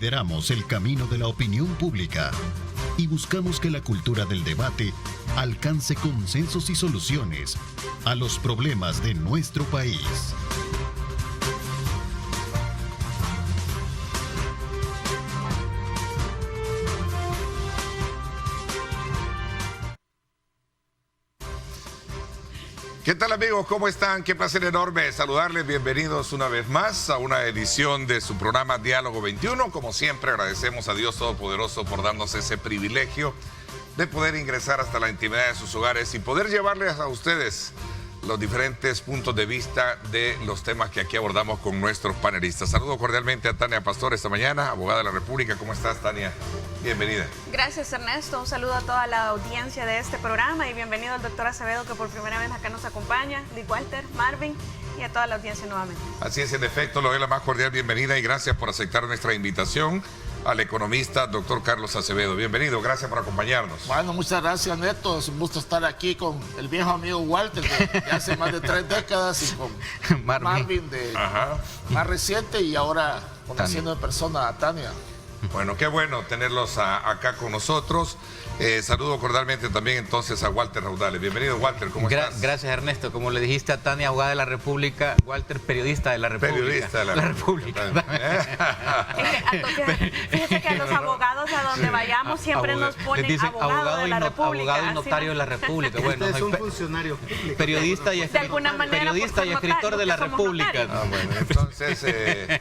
Lideramos el camino de la opinión pública y buscamos que la cultura del debate alcance consensos y soluciones a los problemas de nuestro país. ¿Qué tal, amigos? ¿Cómo están? Qué placer enorme saludarles. Bienvenidos una vez más a una edición de su programa Diálogo 21. Como siempre, agradecemos a Dios Todopoderoso por darnos ese privilegio de poder ingresar hasta la intimidad de sus hogares y poder llevarles a ustedes los diferentes puntos de vista de los temas que aquí abordamos con nuestros panelistas. Saludo cordialmente a Tania Pastor esta mañana, abogada de la República. ¿Cómo estás, Tania? Bienvenida. Gracias, Ernesto. Un saludo a toda la audiencia de este programa y bienvenido al doctor Acevedo, que por primera vez acá nos acompaña, Lee Walter, Marvin y a toda la audiencia nuevamente. Así es, en efecto, le doy la más cordial bienvenida y gracias por aceptar nuestra invitación al economista doctor Carlos Acevedo. Bienvenido, gracias por acompañarnos. Bueno, muchas gracias, Neto. Es un gusto estar aquí con el viejo amigo Walter de hace más de 3 décadas y con Marvin de más reciente y ahora conociendo en persona a Tania. Bueno, qué bueno tenerlos acá con nosotros. Saludo cordialmente también entonces a Walter Raudales. Bienvenido, Walter, ¿cómo estás? Gracias, Ernesto. Como le dijiste a Tania, abogada de la República, Walter, periodista de la República. Periodista de la República. Fíjese que a los abogados a donde vayamos siempre nos ponen dicen, abogado de la República. Abogado y notario de la República. Bueno, es un funcionario público. Periodista y escritor de la República. Bueno, entonces...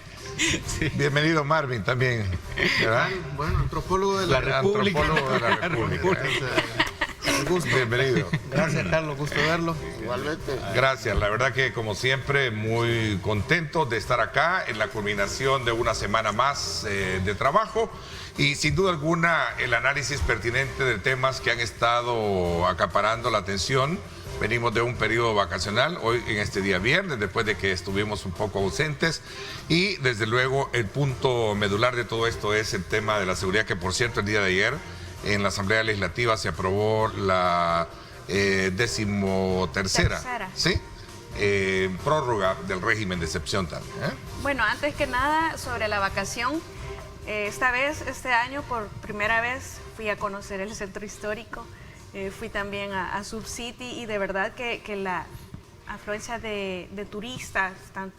Sí. Bienvenido, Marvin, también, ¿verdad? Bueno, antropólogo de la República. Bienvenido. Gracias, Carlos, gusto verlo. Igualmente. Gracias, la verdad que como siempre muy contento de estar acá en la culminación de una semana más de trabajo y sin duda alguna el análisis pertinente de temas que han estado acaparando la atención. Venimos de un periodo vacacional, hoy en este día viernes, después de que estuvimos un poco ausentes. Y desde luego el punto medular de todo esto es el tema de la seguridad, que por cierto el día de ayer en la Asamblea Legislativa se aprobó la 13ª, ¿sí? Prórroga del régimen de excepción también. Bueno, antes que nada, sobre la vacación, este año, por primera vez fui a conocer el centro histórico. Fui también a Subcity y de verdad que la afluencia de turistas, tanto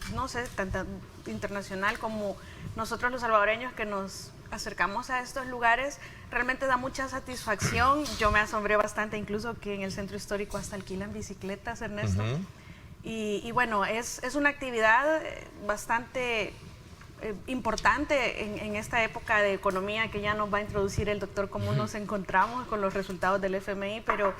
internacional como nosotros los salvadoreños que nos acercamos a estos lugares, realmente da mucha satisfacción. Yo me asombré bastante incluso que en el centro histórico hasta alquilan bicicletas, Ernesto. Y bueno, es una actividad bastante importante en esta época de economía que ya nos va a introducir el doctor, cómo nos encontramos con los resultados del FMI, pero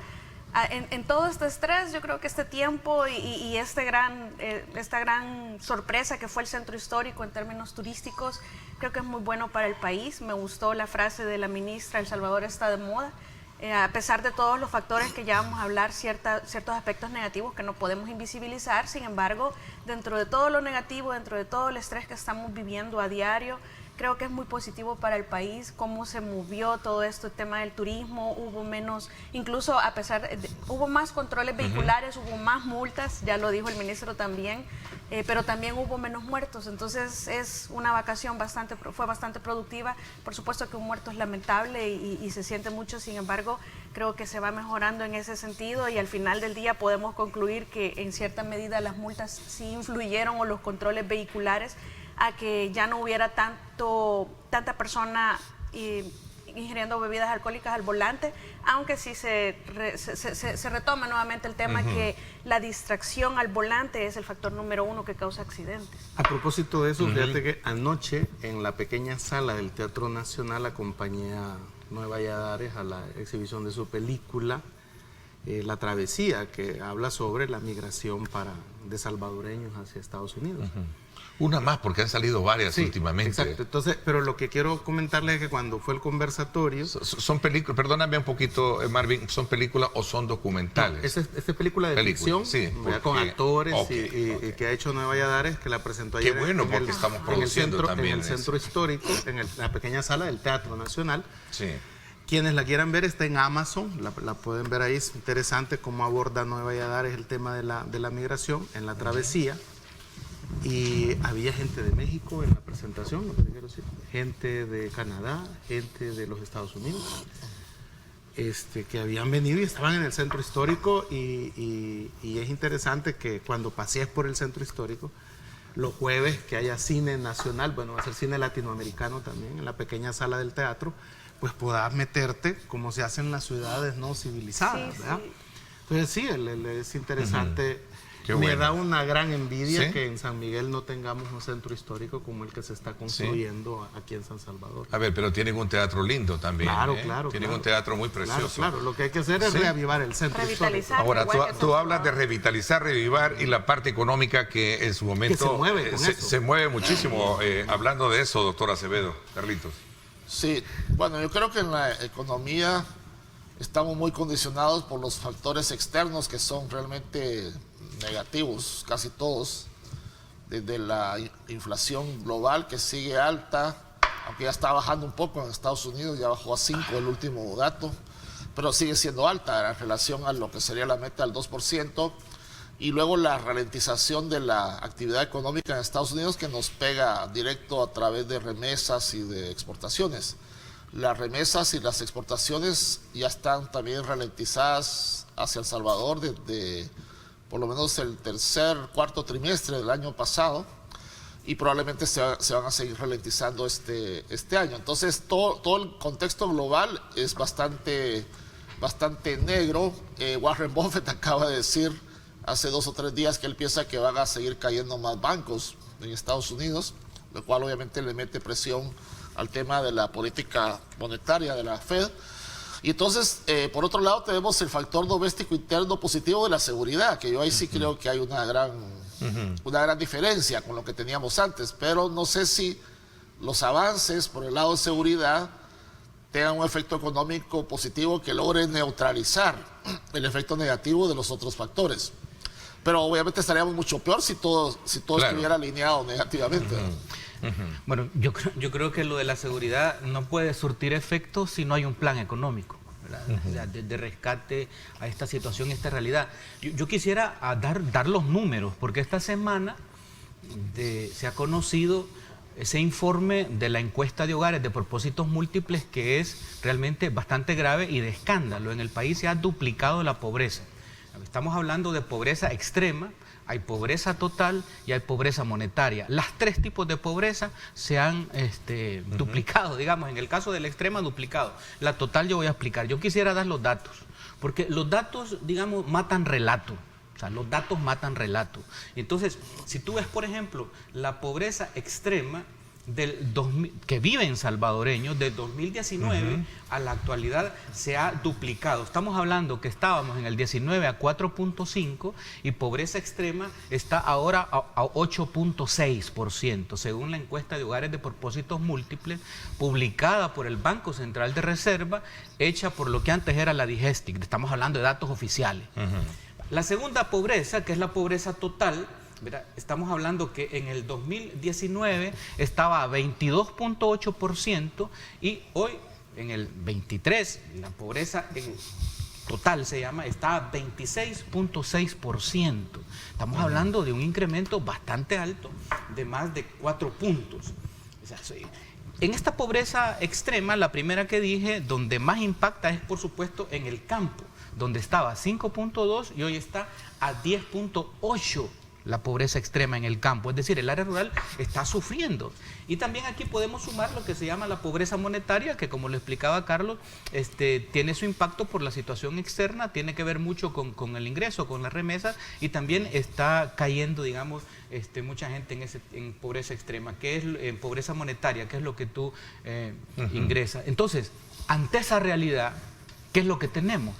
en todo este estrés, yo creo que este tiempo y esta gran sorpresa que fue el centro histórico en términos turísticos, creo que es muy bueno para el país. Me gustó la frase de la ministra, El Salvador está de moda. A pesar de todos los factores que ya vamos a hablar, ciertos aspectos negativos que no podemos invisibilizar, sin embargo, dentro de todo lo negativo, dentro de todo el estrés que estamos viviendo a diario, creo que es muy positivo para el país cómo se movió todo esto, el tema del turismo, hubo menos, incluso a pesar de, hubo más controles vehiculares, hubo más multas, ya lo dijo el ministro también, pero también hubo menos muertos, entonces es una vacación fue bastante productiva. Por supuesto que un muerto es lamentable y se siente mucho, sin embargo, creo que se va mejorando en ese sentido y al final del día podemos concluir que en cierta medida las multas sí influyeron o los controles vehiculares a que ya no hubiera tanta persona ingiriendo bebidas alcohólicas al volante, aunque sí se retoma nuevamente el tema que la distracción al volante es el factor número 1 que causa accidentes. A propósito de eso, fíjate que anoche en la pequeña sala del Teatro Nacional acompañé a Noé Valladares a la exhibición de su película La Travesía, que habla sobre la migración de salvadoreños hacia Estados Unidos. Una más, porque han salido varias últimamente. Exacto. Entonces, pero lo que quiero comentarles es que cuando fue el conversatorio... Son películas, perdóname un poquito, Marvin, ¿son películas o son documentales? No, esta es película de ficción, sí, con actores y que ha hecho Noé Valladares, que la presentó ayer. Qué bueno, porque estamos produciendo también en el centro histórico, en la pequeña sala del Teatro Nacional. Sí. Quienes la quieran ver, está en Amazon, la pueden ver ahí. Es interesante cómo aborda Noé Valladares el tema de la migración en La Travesía. Y había gente de México en la presentación, lo que quiero decir, gente de Canadá, gente de los Estados Unidos, que habían venido y estaban en el centro histórico, y es interesante que cuando pasees por el centro histórico, los jueves que haya cine nacional, bueno, va a ser cine latinoamericano también, en la pequeña sala del teatro, pues puedas meterte como se hace en las ciudades no civilizadas, ¿verdad? Sí. Entonces sí, es interesante. Me da una gran envidia que en San Miguel no tengamos un centro histórico como el que se está construyendo aquí en San Salvador. A ver, pero tienen un teatro lindo también. Claro. Tienen un teatro muy precioso. Claro, lo que hay que hacer es reavivar el centro histórico. Ahora, tú hablas de revitalizar, revivar, y la parte económica que en su momento se mueve muchísimo. Hablando de eso, doctor Acevedo, Carlitos. Sí, bueno, yo creo que en la economía estamos muy condicionados por los factores externos que son realmente negativos, casi todos, desde la inflación global que sigue alta, aunque ya está bajando un poco en Estados Unidos, ya bajó a 5 el último dato, pero sigue siendo alta en relación a lo que sería la meta del 2%, y luego la ralentización de la actividad económica en Estados Unidos que nos pega directo a través de remesas y de exportaciones. Las remesas y las exportaciones ya están también ralentizadas hacia El Salvador desde por lo menos el cuarto trimestre del año pasado, y probablemente se van a seguir ralentizando este año. Entonces todo el contexto global es bastante negro. Warren Buffett acaba de decir hace 2 o 3 días que él piensa que van a seguir cayendo más bancos en Estados Unidos, lo cual obviamente le mete presión al tema de la política monetaria de la Fed. Y entonces, por otro lado, tenemos el factor doméstico interno positivo de la seguridad, que yo ahí sí creo que hay una gran diferencia con lo que teníamos antes, pero no sé si los avances por el lado de seguridad tengan un efecto económico positivo que logre neutralizar el efecto negativo de los otros factores. Pero obviamente estaríamos mucho peor si todo estuviera alineado negativamente. Bueno, yo creo que lo de la seguridad no puede surtir efecto si no hay un plan económico, ¿verdad? De rescate a esta situación, a esta realidad. Yo quisiera dar los números, porque esta semana se ha conocido ese informe de la encuesta de hogares de propósitos múltiples, que es realmente bastante grave y de escándalo. En el país se ha duplicado la pobreza. Estamos hablando de pobreza extrema, hay pobreza total y hay pobreza monetaria. Las 3 tipos de pobreza se han duplicado, digamos, en el caso de la extrema duplicado. La total yo voy a explicar. Yo quisiera dar los datos, porque los datos, digamos, matan relato. O sea, los datos matan relato. Entonces, si tú ves, por ejemplo, la pobreza extrema que viven salvadoreños, del 2019 a la actualidad se ha duplicado. Estamos hablando que estábamos en el 19 a 4.5 y pobreza extrema está ahora a 8.6%, según la encuesta de hogares de propósitos múltiples publicada por el Banco Central de Reserva, hecha por lo que antes era la Digestic. Estamos hablando de datos oficiales. La segunda pobreza, que es la pobreza total, ¿verdad? Estamos hablando que en el 2019 estaba a 22.8% y hoy en el 23 la pobreza total se llama, está a 26.6%. Estamos hablando de un incremento bastante alto de más de 4 puntos. O sea, en esta pobreza extrema, la primera que dije, donde más impacta es por supuesto en el campo, donde estaba a 5.2 y hoy está a 10.8. La pobreza extrema en el campo, es decir, el área rural está sufriendo. Y también aquí podemos sumar lo que se llama la pobreza monetaria, que como lo explicaba Carlos, tiene su impacto por la situación externa, tiene que ver mucho con el ingreso, con las remesas, y también está cayendo, digamos, mucha gente en pobreza extrema, que es en pobreza monetaria, que es lo que tú ingresas. Entonces, ante esa realidad, ¿qué es lo que tenemos?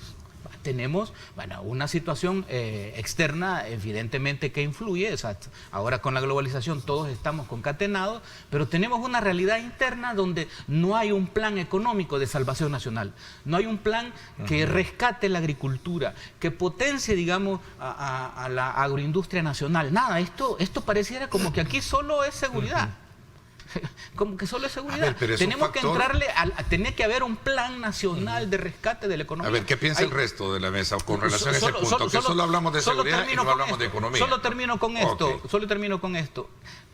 Tenemos, bueno, una situación externa evidentemente que influye. O sea, ahora con la globalización todos estamos concatenados, pero tenemos una realidad interna donde no hay un plan económico de salvación nacional, no hay un plan que rescate la agricultura, que potencie, digamos, a la agroindustria nacional. Nada, esto pareciera como que aquí solo es seguridad. Como que solo es seguridad. Tenemos que entrarle, tiene que haber un plan nacional de rescate de la economía. A ver, ¿qué piensa el resto de la mesa con relación a ese punto? Que solo hablamos de seguridad y no hablamos de economía. Solo termino con esto.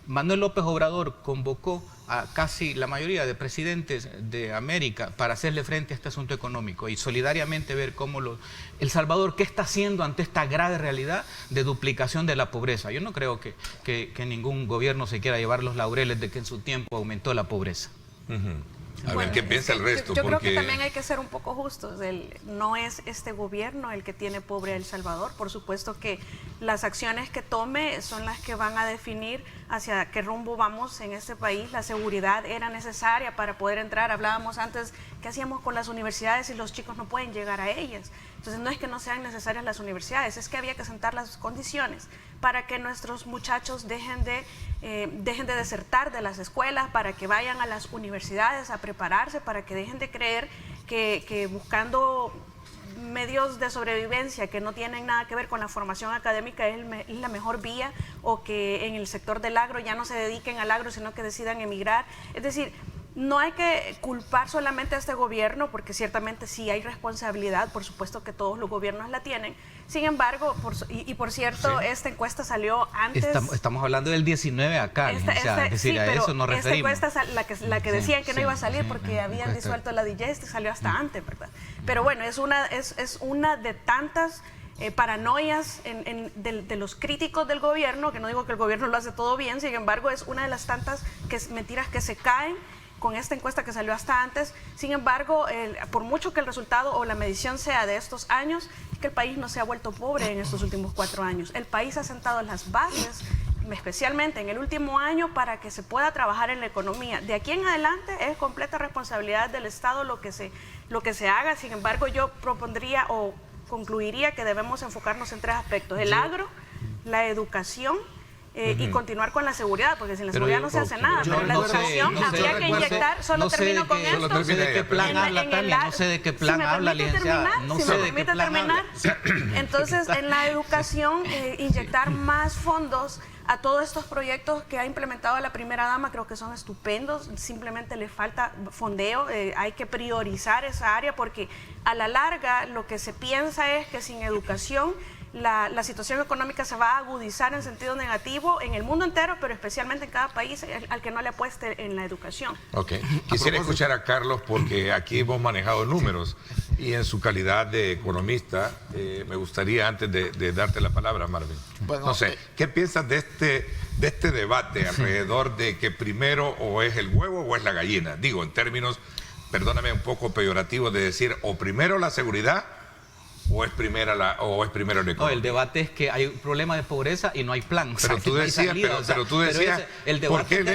Manuel López Obrador convocó a casi la mayoría de presidentes de América para hacerle frente a este asunto económico y solidariamente ver cómo El Salvador, qué está haciendo ante esta grave realidad de duplicación de la pobreza. Yo no creo que ningún gobierno se quiera llevar los laureles de que en su tiempo aumentó la pobreza. A ver, ¿qué piensa el resto? Yo creo que también hay que ser un poco justos. No es este gobierno el que tiene pobre a El Salvador. Por supuesto que las acciones que tome son las que van a definir hacia qué rumbo vamos en este país. La seguridad era necesaria para poder entrar. Hablábamos antes, ¿qué hacíamos con las universidades si los chicos no pueden llegar a ellas? Entonces no es que no sean necesarias las universidades, es que había que sentar las condiciones para que nuestros muchachos dejen de desertar de las escuelas, para que vayan a las universidades a prepararse, para que dejen de creer que buscando medios de sobrevivencia que no tienen nada que ver con la formación académica es la mejor vía, o que en el sector del agro ya no se dediquen al agro, sino que decidan emigrar. Es decir, no hay que culpar solamente a este gobierno, porque ciertamente sí hay responsabilidad, por supuesto que todos los gobiernos la tienen. Sin embargo, por cierto, sí, esta encuesta salió antes. Estamos hablando del 19 acá, es decir, a eso nos referimos. Esta encuesta, la que decían que no iba a salir porque habían disuelto la DIGEST, salió hasta antes, ¿verdad? Pero bueno, es una de tantas paranoias de los críticos del gobierno, que no digo que el gobierno lo hace todo bien, sin embargo, es una de las tantas mentiras que se caen con esta encuesta que salió hasta antes. Sin embargo, por mucho que el resultado o la medición sea de estos años, que el país no se ha vuelto pobre en estos últimos 4 años. El país ha sentado las bases, especialmente en el último año, para que se pueda trabajar en la economía. De aquí en adelante es completa responsabilidad del Estado lo que se haga. Sin embargo, yo propondría o concluiría que debemos enfocarnos en 3 aspectos: el agro, la educación y continuar con la seguridad, porque sin la seguridad no se hace nada. Pero la educación habría que inyectar, solo termino con esto. No sé de qué plan habla, Tania, no sé de qué plan habla, licenciada. No sé de qué plan habla. Entonces, en la educación, inyectar más fondos a todos estos proyectos que ha implementado la primera dama, creo que son estupendos. Simplemente le falta fondeo, hay que priorizar esa área, porque a la larga lo que se piensa es que sin educación la situación económica se va a agudizar en sentido negativo en el mundo entero, pero especialmente en cada país al que no le apueste en la educación. Ok, quisiera escuchar a Carlos, porque aquí hemos manejado números y en su calidad de economista me gustaría, antes de darte la palabra, Marvin, bueno, no sé, ¿qué piensas de este debate alrededor de que primero o es el huevo o es la gallina? Digo, en términos, perdóname, un poco peyorativos, de decir o primero la seguridad o es primero la economía. No, el debate es que hay un problema de pobreza y no hay plan. Pero tú decías, pero tú decías, el debate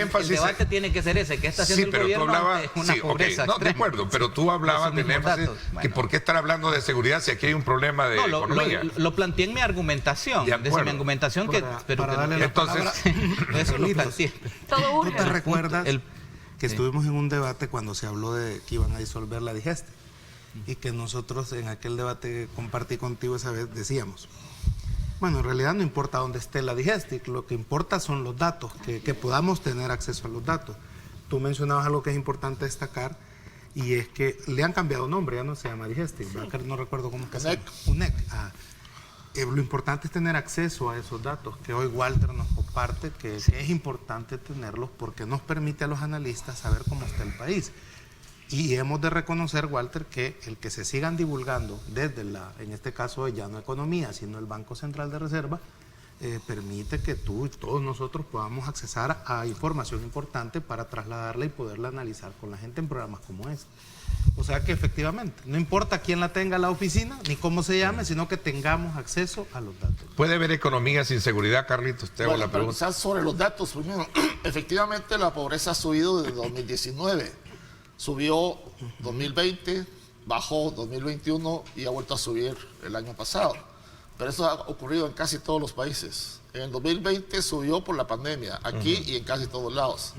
tiene que ser ese, que está haciendo el gobierno es una pobreza extrema. No, de acuerdo, pero tú hablabas del énfasis, que por qué estar hablando de seguridad si aquí hay un problema de economía. Lo planteé en mi argumentación, desde mi argumentación, entonces, eso lo planteé. ¿Tú te recuerdas que estuvimos en un debate cuando se habló de que iban a disolver la DIGEST? Y que nosotros en aquel debate que compartí contigo esa vez decíamos, bueno, en realidad no importa dónde esté la DIGEST, lo que importa son los datos, que podamos tener acceso a los datos. Tú mencionabas algo que es importante destacar, y es que le han cambiado nombre, ya no se llama DIGEST, no recuerdo cómo es que se llama. UNEC. Lo importante es tener acceso a esos datos, que hoy Walter nos comparte, que es importante tenerlos porque nos permite a los analistas saber cómo está el país. Y hemos de reconocer, Walter, que el que se sigan divulgando desde en este caso ya no economía, sino el Banco Central de Reserva, permite que tú y todos nosotros podamos accesar a información importante para trasladarla y poderla analizar con la gente en programas como este. O sea que efectivamente, no importa quién la tenga la oficina, ni cómo se llame, sino que tengamos acceso a los datos. ¿Puede haber economía sin seguridad, Carlitos? Te hago la pregunta. Sobre los datos, primero, efectivamente la pobreza ha subido desde 2019. Subió 2020, bajó 2021 y ha vuelto a subir el año pasado. Pero eso ha ocurrido en casi todos los países. En el 2020 subió por la pandemia, aquí y en casi todos lados.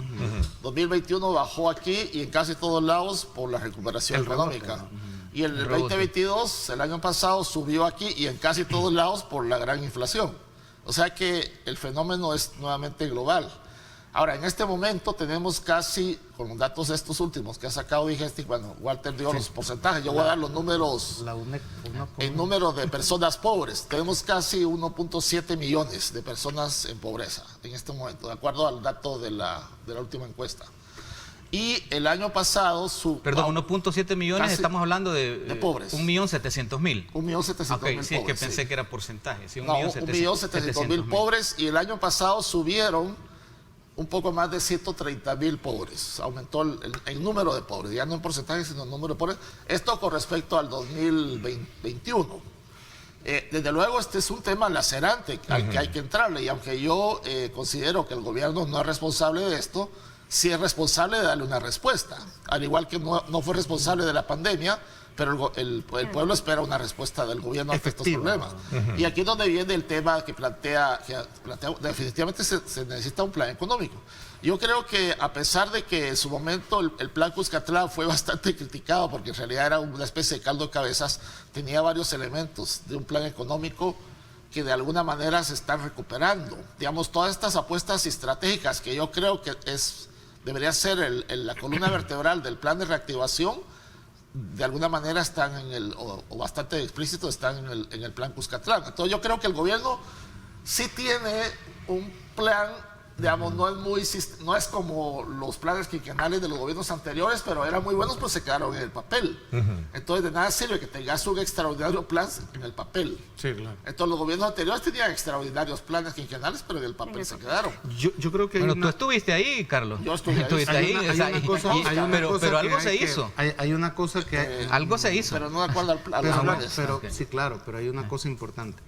2021 bajó aquí y en casi todos lados por la recuperación económica. Y en el 2022, el año pasado, subió aquí y en casi todos lados por la gran inflación. O sea que el fenómeno es nuevamente global. Ahora, en este momento tenemos casi, con los datos estos últimos que ha sacado Digestic, bueno, Walter dio los porcentajes, yo voy a dar los números, en número de personas pobres. Tenemos casi 1.7 millones de personas en pobreza en este momento, de acuerdo al dato de la última encuesta. Y el año pasado... Perdón, 1.7 millones, estamos hablando de pobres. 1.700.000. 1.700.000 pobres. Sí, es que pensé que era porcentaje. Sí, 1.700.000 pobres, y el año pasado subieron un poco más de 130.000 pobres. Aumentó el número de pobres, ya no en porcentaje, sino en número de pobres. Esto con respecto al 2021. Desde luego este es un tema lacerante al que hay que entrarle, y aunque yo considero que el gobierno no es responsable de esto, sí es responsable de darle una respuesta, al igual que no fue responsable de la pandemia, pero el pueblo espera una respuesta del gobierno ante estos problemas. Y aquí es donde viene el tema que plantea definitivamente se necesita un plan económico. Yo creo que a pesar de que en su momento el plan Cuscatlán fue bastante criticado, porque en realidad era una especie de caldo de cabezas, tenía varios elementos de un plan económico que de alguna manera se están recuperando. Digamos, todas estas apuestas estratégicas que yo creo que debería ser la columna vertebral del plan de reactivación, de alguna manera están o bastante explícito están en el plan Cuscatlán. Entonces yo creo que el gobierno sí tiene un plan, digamos, no es como los planes quinquenales de los gobiernos anteriores, pero eran muy buenos, pues se quedaron en el papel. Entonces de nada sirve que tengas un extraordinario plan en el papel. Sí, claro. Entonces los gobiernos anteriores tenían extraordinarios planes quinquenales, pero en el papel se quedaron. Yo creo que tú estuviste ahí, Carlos. Yo estuve ahí. Pero algo se hizo. Hay una cosa que... algo se hizo. Pero no de acuerdo a los planes. Sí, claro, pero hay una cosa importante.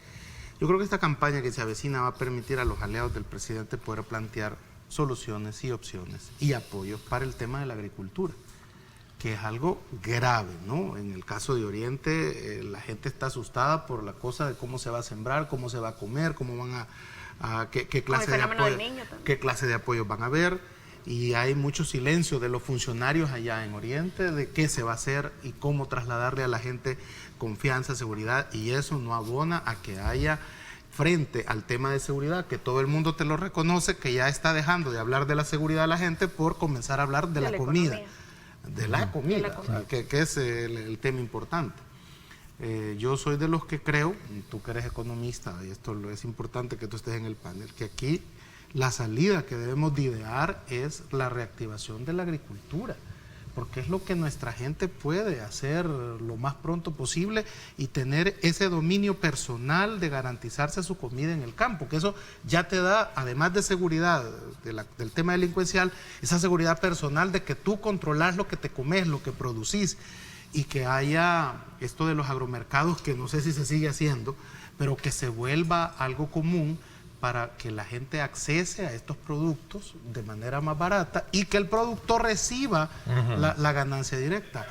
Yo creo que esta campaña que se avecina va a permitir a los aliados del presidente poder plantear soluciones y opciones y apoyos para el tema de la agricultura, que es algo grave, ¿no? En el caso de Oriente, la gente está asustada por la cosa de cómo se va a sembrar, cómo se va a comer, cómo van qué clase de apoyos van a haber, y hay mucho silencio de los funcionarios allá en Oriente de qué se va a hacer y cómo trasladarle a la gente confianza, seguridad, y eso no abona a que haya, frente al tema de seguridad, que todo el mundo te lo reconoce, que ya está dejando de hablar de la seguridad de la gente por comenzar a hablar de la comida. De la comida, que es el tema importante. Yo soy de los que creo, tú que eres economista, y esto es importante que tú estés en el panel, que aquí la salida que debemos de idear es la reactivación de la agricultura, porque es lo que nuestra gente puede hacer lo más pronto posible y tener ese dominio personal de garantizarse su comida en el campo, que eso ya te da, además de seguridad del tema delincuencial, esa seguridad personal de que tú controlas lo que te comes, lo que producís, y que haya esto de los agromercados, que no sé si se sigue haciendo, pero que se vuelva algo común para que la gente accese a estos productos de manera más barata y que el productor reciba la ganancia directa.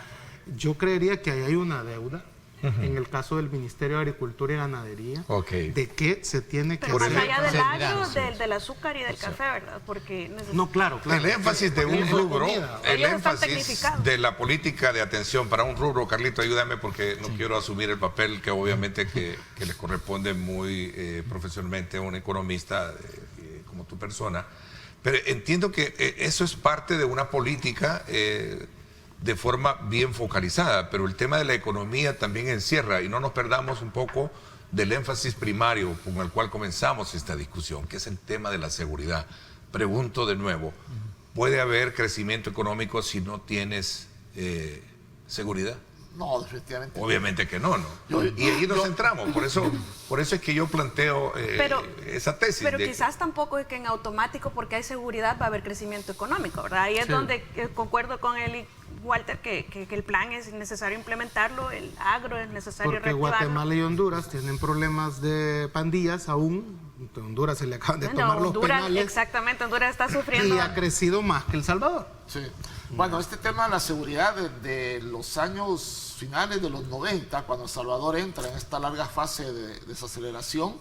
Yo creería que ahí hay una deuda en el caso del Ministerio de Agricultura y Ganadería, de que se tiene que... Pero más allá del agro, del azúcar y del café, ¿verdad? Porque no, claro. El énfasis de un rubro, el énfasis de la política de atención para un rubro, Carlito, ayúdame porque no quiero asumir el papel que obviamente que le corresponde muy profesionalmente a un economista como tu persona, pero entiendo que eso es parte de una política de forma bien focalizada, pero el tema de la economía también encierra, y no nos perdamos un poco del énfasis primario con el cual comenzamos esta discusión, que es el tema de la seguridad. Pregunto de nuevo, ¿puede haber crecimiento económico si no tienes seguridad? No, definitivamente. Obviamente que no. Y ahí nos centramos, por eso es que yo planteo esa tesis. Pero quizás tampoco es que en automático, porque hay seguridad, va a haber crecimiento económico, ¿verdad? Ahí es donde concuerdo con él y Walter que el plan es necesario implementarlo, el agro es necesario reactivarlo. Porque Guatemala y Honduras tienen problemas de pandillas aún. A Honduras se le acaban de tomar los penales. Exactamente, Honduras está sufriendo. Y ha crecido más que El Salvador. Sí. Bueno, este tema de la seguridad de los años finales de los 90, cuando El Salvador entra en esta larga fase de desaceleración,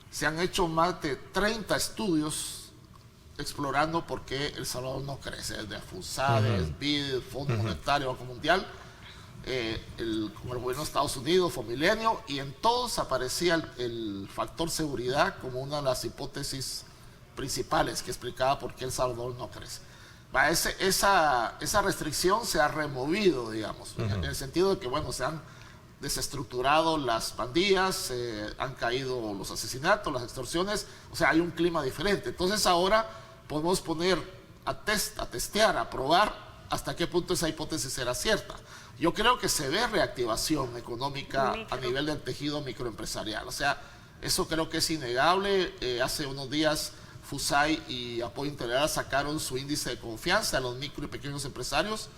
se han hecho más de 30 estudios explorando por qué El Salvador no crece, desde FUSAD, BID, Fondo Monetario, Banco Mundial, como el gobierno de Estados Unidos, Fomilenio, y en todos aparecía el factor seguridad como una de las hipótesis principales que explicaba por qué El Salvador no crece. Esa restricción se ha removido, digamos, en el sentido de que, bueno, se han desestructurado las pandillas, han caído los asesinatos, las extorsiones, o sea, hay un clima diferente. Entonces ahora podemos poner a testear, a probar hasta qué punto esa hipótesis será cierta. Yo creo que se ve reactivación económica a nivel del tejido microempresarial, o sea, eso creo que es innegable. Hace unos días FUSAI y Apoyo Integral sacaron su índice de confianza de los micro y pequeños empresarios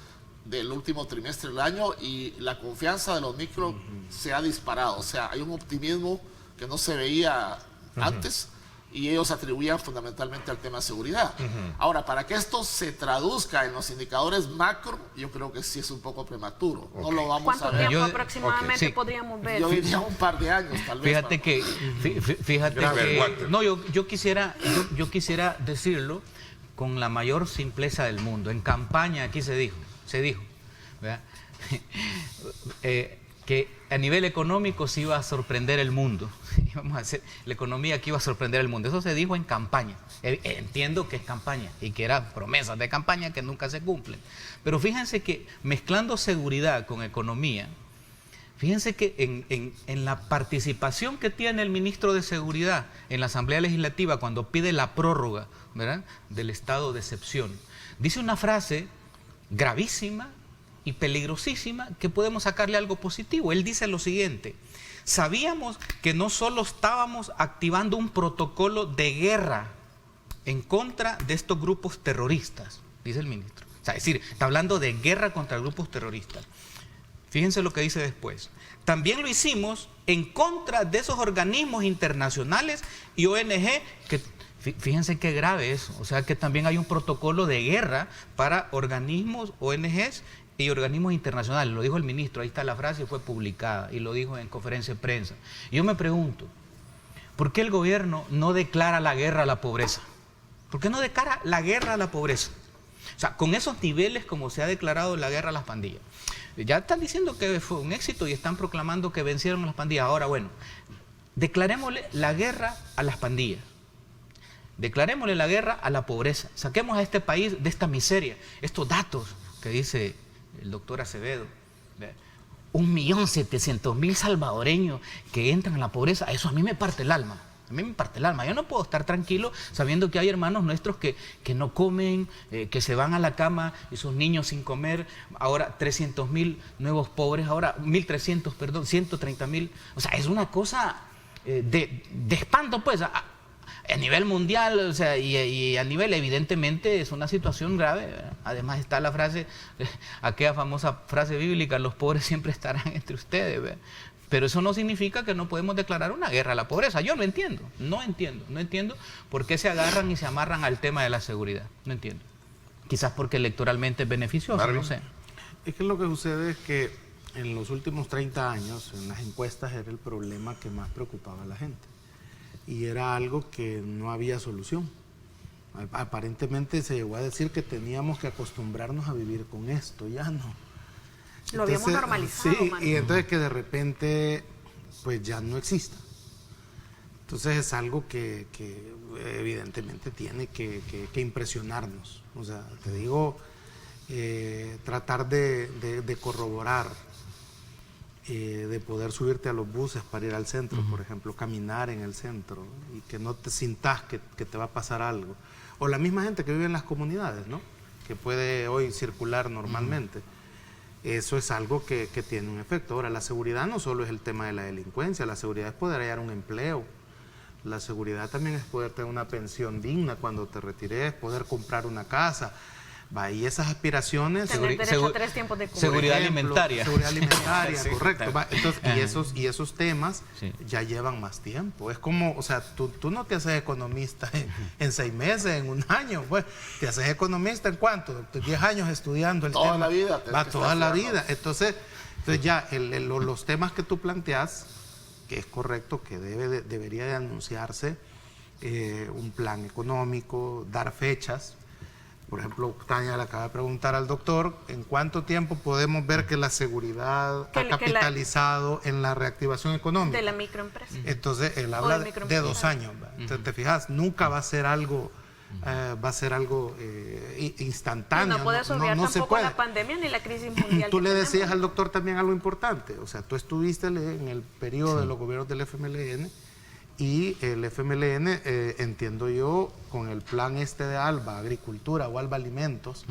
del último trimestre del año y la confianza de los micro se ha disparado. O sea, hay un optimismo que no se veía antes y ellos atribuían fundamentalmente al tema de seguridad. Ahora, para que esto se traduzca en los indicadores macro, yo creo que sí es un poco prematuro. No lo vamos a ver. ¿Cuánto tiempo aproximadamente podríamos ver? Yo diría un par de años, tal vez. Fíjate que no, yo quisiera decirlo con la mayor simpleza del mundo. En campaña aquí se dijo, ¿verdad? Que a nivel económico se iba a sorprender el mundo. Íbamos a hacer la economía que iba a sorprender el mundo. Eso se dijo en campaña. Entiendo que es campaña y que eran promesas de campaña que nunca se cumplen. Pero fíjense que mezclando seguridad con economía, fíjense que en la participación que tiene el ministro de Seguridad en la Asamblea Legislativa cuando pide la prórroga, ¿verdad?, del estado de excepción, dice una frase gravísima y peligrosísima que podemos sacarle algo positivo. Él dice lo siguiente: sabíamos que no solo estábamos activando un protocolo de guerra en contra de estos grupos terroristas, dice el ministro. O sea, es decir, está hablando de guerra contra grupos terroristas. Fíjense lo que dice después. También lo hicimos en contra de esos organismos internacionales y ONG que... Fíjense qué grave eso. O sea, que también hay un protocolo de guerra para organismos, ONGs y organismos internacionales. Lo dijo el ministro, ahí está la frase y fue publicada, y lo dijo en conferencia de prensa. Y yo me pregunto, ¿por qué el gobierno no declara la guerra a la pobreza? ¿Por qué no declara la guerra a la pobreza? O sea, con esos niveles como se ha declarado la guerra a las pandillas. Ya están diciendo que fue un éxito y están proclamando que vencieron las pandillas. Ahora, bueno, declarémosle la guerra a las pandillas. Declarémosle la guerra a la pobreza. Saquemos a este país de esta miseria. Estos datos que dice el doctor Acevedo, 1.700.000 salvadoreños que entran a la pobreza, eso a mí me parte el alma. A mí me parte el alma. Yo no puedo estar tranquilo sabiendo que hay hermanos nuestros que no comen, que se van a la cama y sus niños sin comer. Ahora 300.000 nuevos pobres, ahora 1.300, perdón, 130.000. O sea, es una cosa de espanto, pues. A nivel mundial, o sea, y a nivel, evidentemente, es una situación grave, ¿verdad? Además está la frase, aquella famosa frase bíblica: los pobres siempre estarán entre ustedes, ¿verdad? Pero eso no significa que no podemos declarar una guerra a la pobreza. Yo no entiendo por qué se agarran y se amarran al tema de la seguridad. No entiendo. Quizás porque electoralmente es beneficioso, no sé. Es que lo que sucede es que en los últimos 30 años, en las encuestas, era el problema que más preocupaba a la gente. Y era algo que no había solución. Aparentemente se llegó a decir que teníamos que acostumbrarnos a vivir con esto, ya no. Lo habíamos normalizado. Sí, y entonces que de repente pues ya no exista. Entonces es algo que evidentemente tiene que impresionarnos. O sea, te digo, tratar de corroborar, de poder subirte a los buses para ir al centro, por ejemplo, caminar en el centro y que no te sintas que te va a pasar algo. O la misma gente que vive en las comunidades, ¿no?, que puede hoy circular normalmente. Eso es algo que tiene un efecto. Ahora, la seguridad no solo es el tema de la delincuencia, la seguridad es poder hallar un empleo. La seguridad también es poder tener una pensión digna cuando te retires, poder comprar una casa. Y esas aspiraciones... Tener derecho a 3 tiempos de comida. Seguridad alimentaria. Seguridad alimentaria, sí, correcto. Entonces, y esos temas ya llevan más tiempo. Es como, o sea, tú no te haces economista en 6 meses, en 1 año. Pues, te haces economista ¿en cuánto? 10 años estudiando el tema. Toda la vida. Va toda la vida. Entonces ya los temas que tú planteas, que es correcto, que debería de anunciarse un plan económico, dar fechas. Por ejemplo, Tania le acaba de preguntar al doctor, ¿en cuánto tiempo podemos ver que la seguridad ha capitalizado en la reactivación económica? De la microempresa. Entonces, él habla de 2 años. Entonces, te fijas, nunca va a ser algo... instantáneo. No puede obviar tampoco la pandemia ni la crisis mundial. Tú le decías al doctor también algo importante, o sea, tú estuviste en el periodo de los gobiernos del FMLN y el FMLN, entiendo yo, con el plan de ALBA Agricultura o ALBA Alimentos,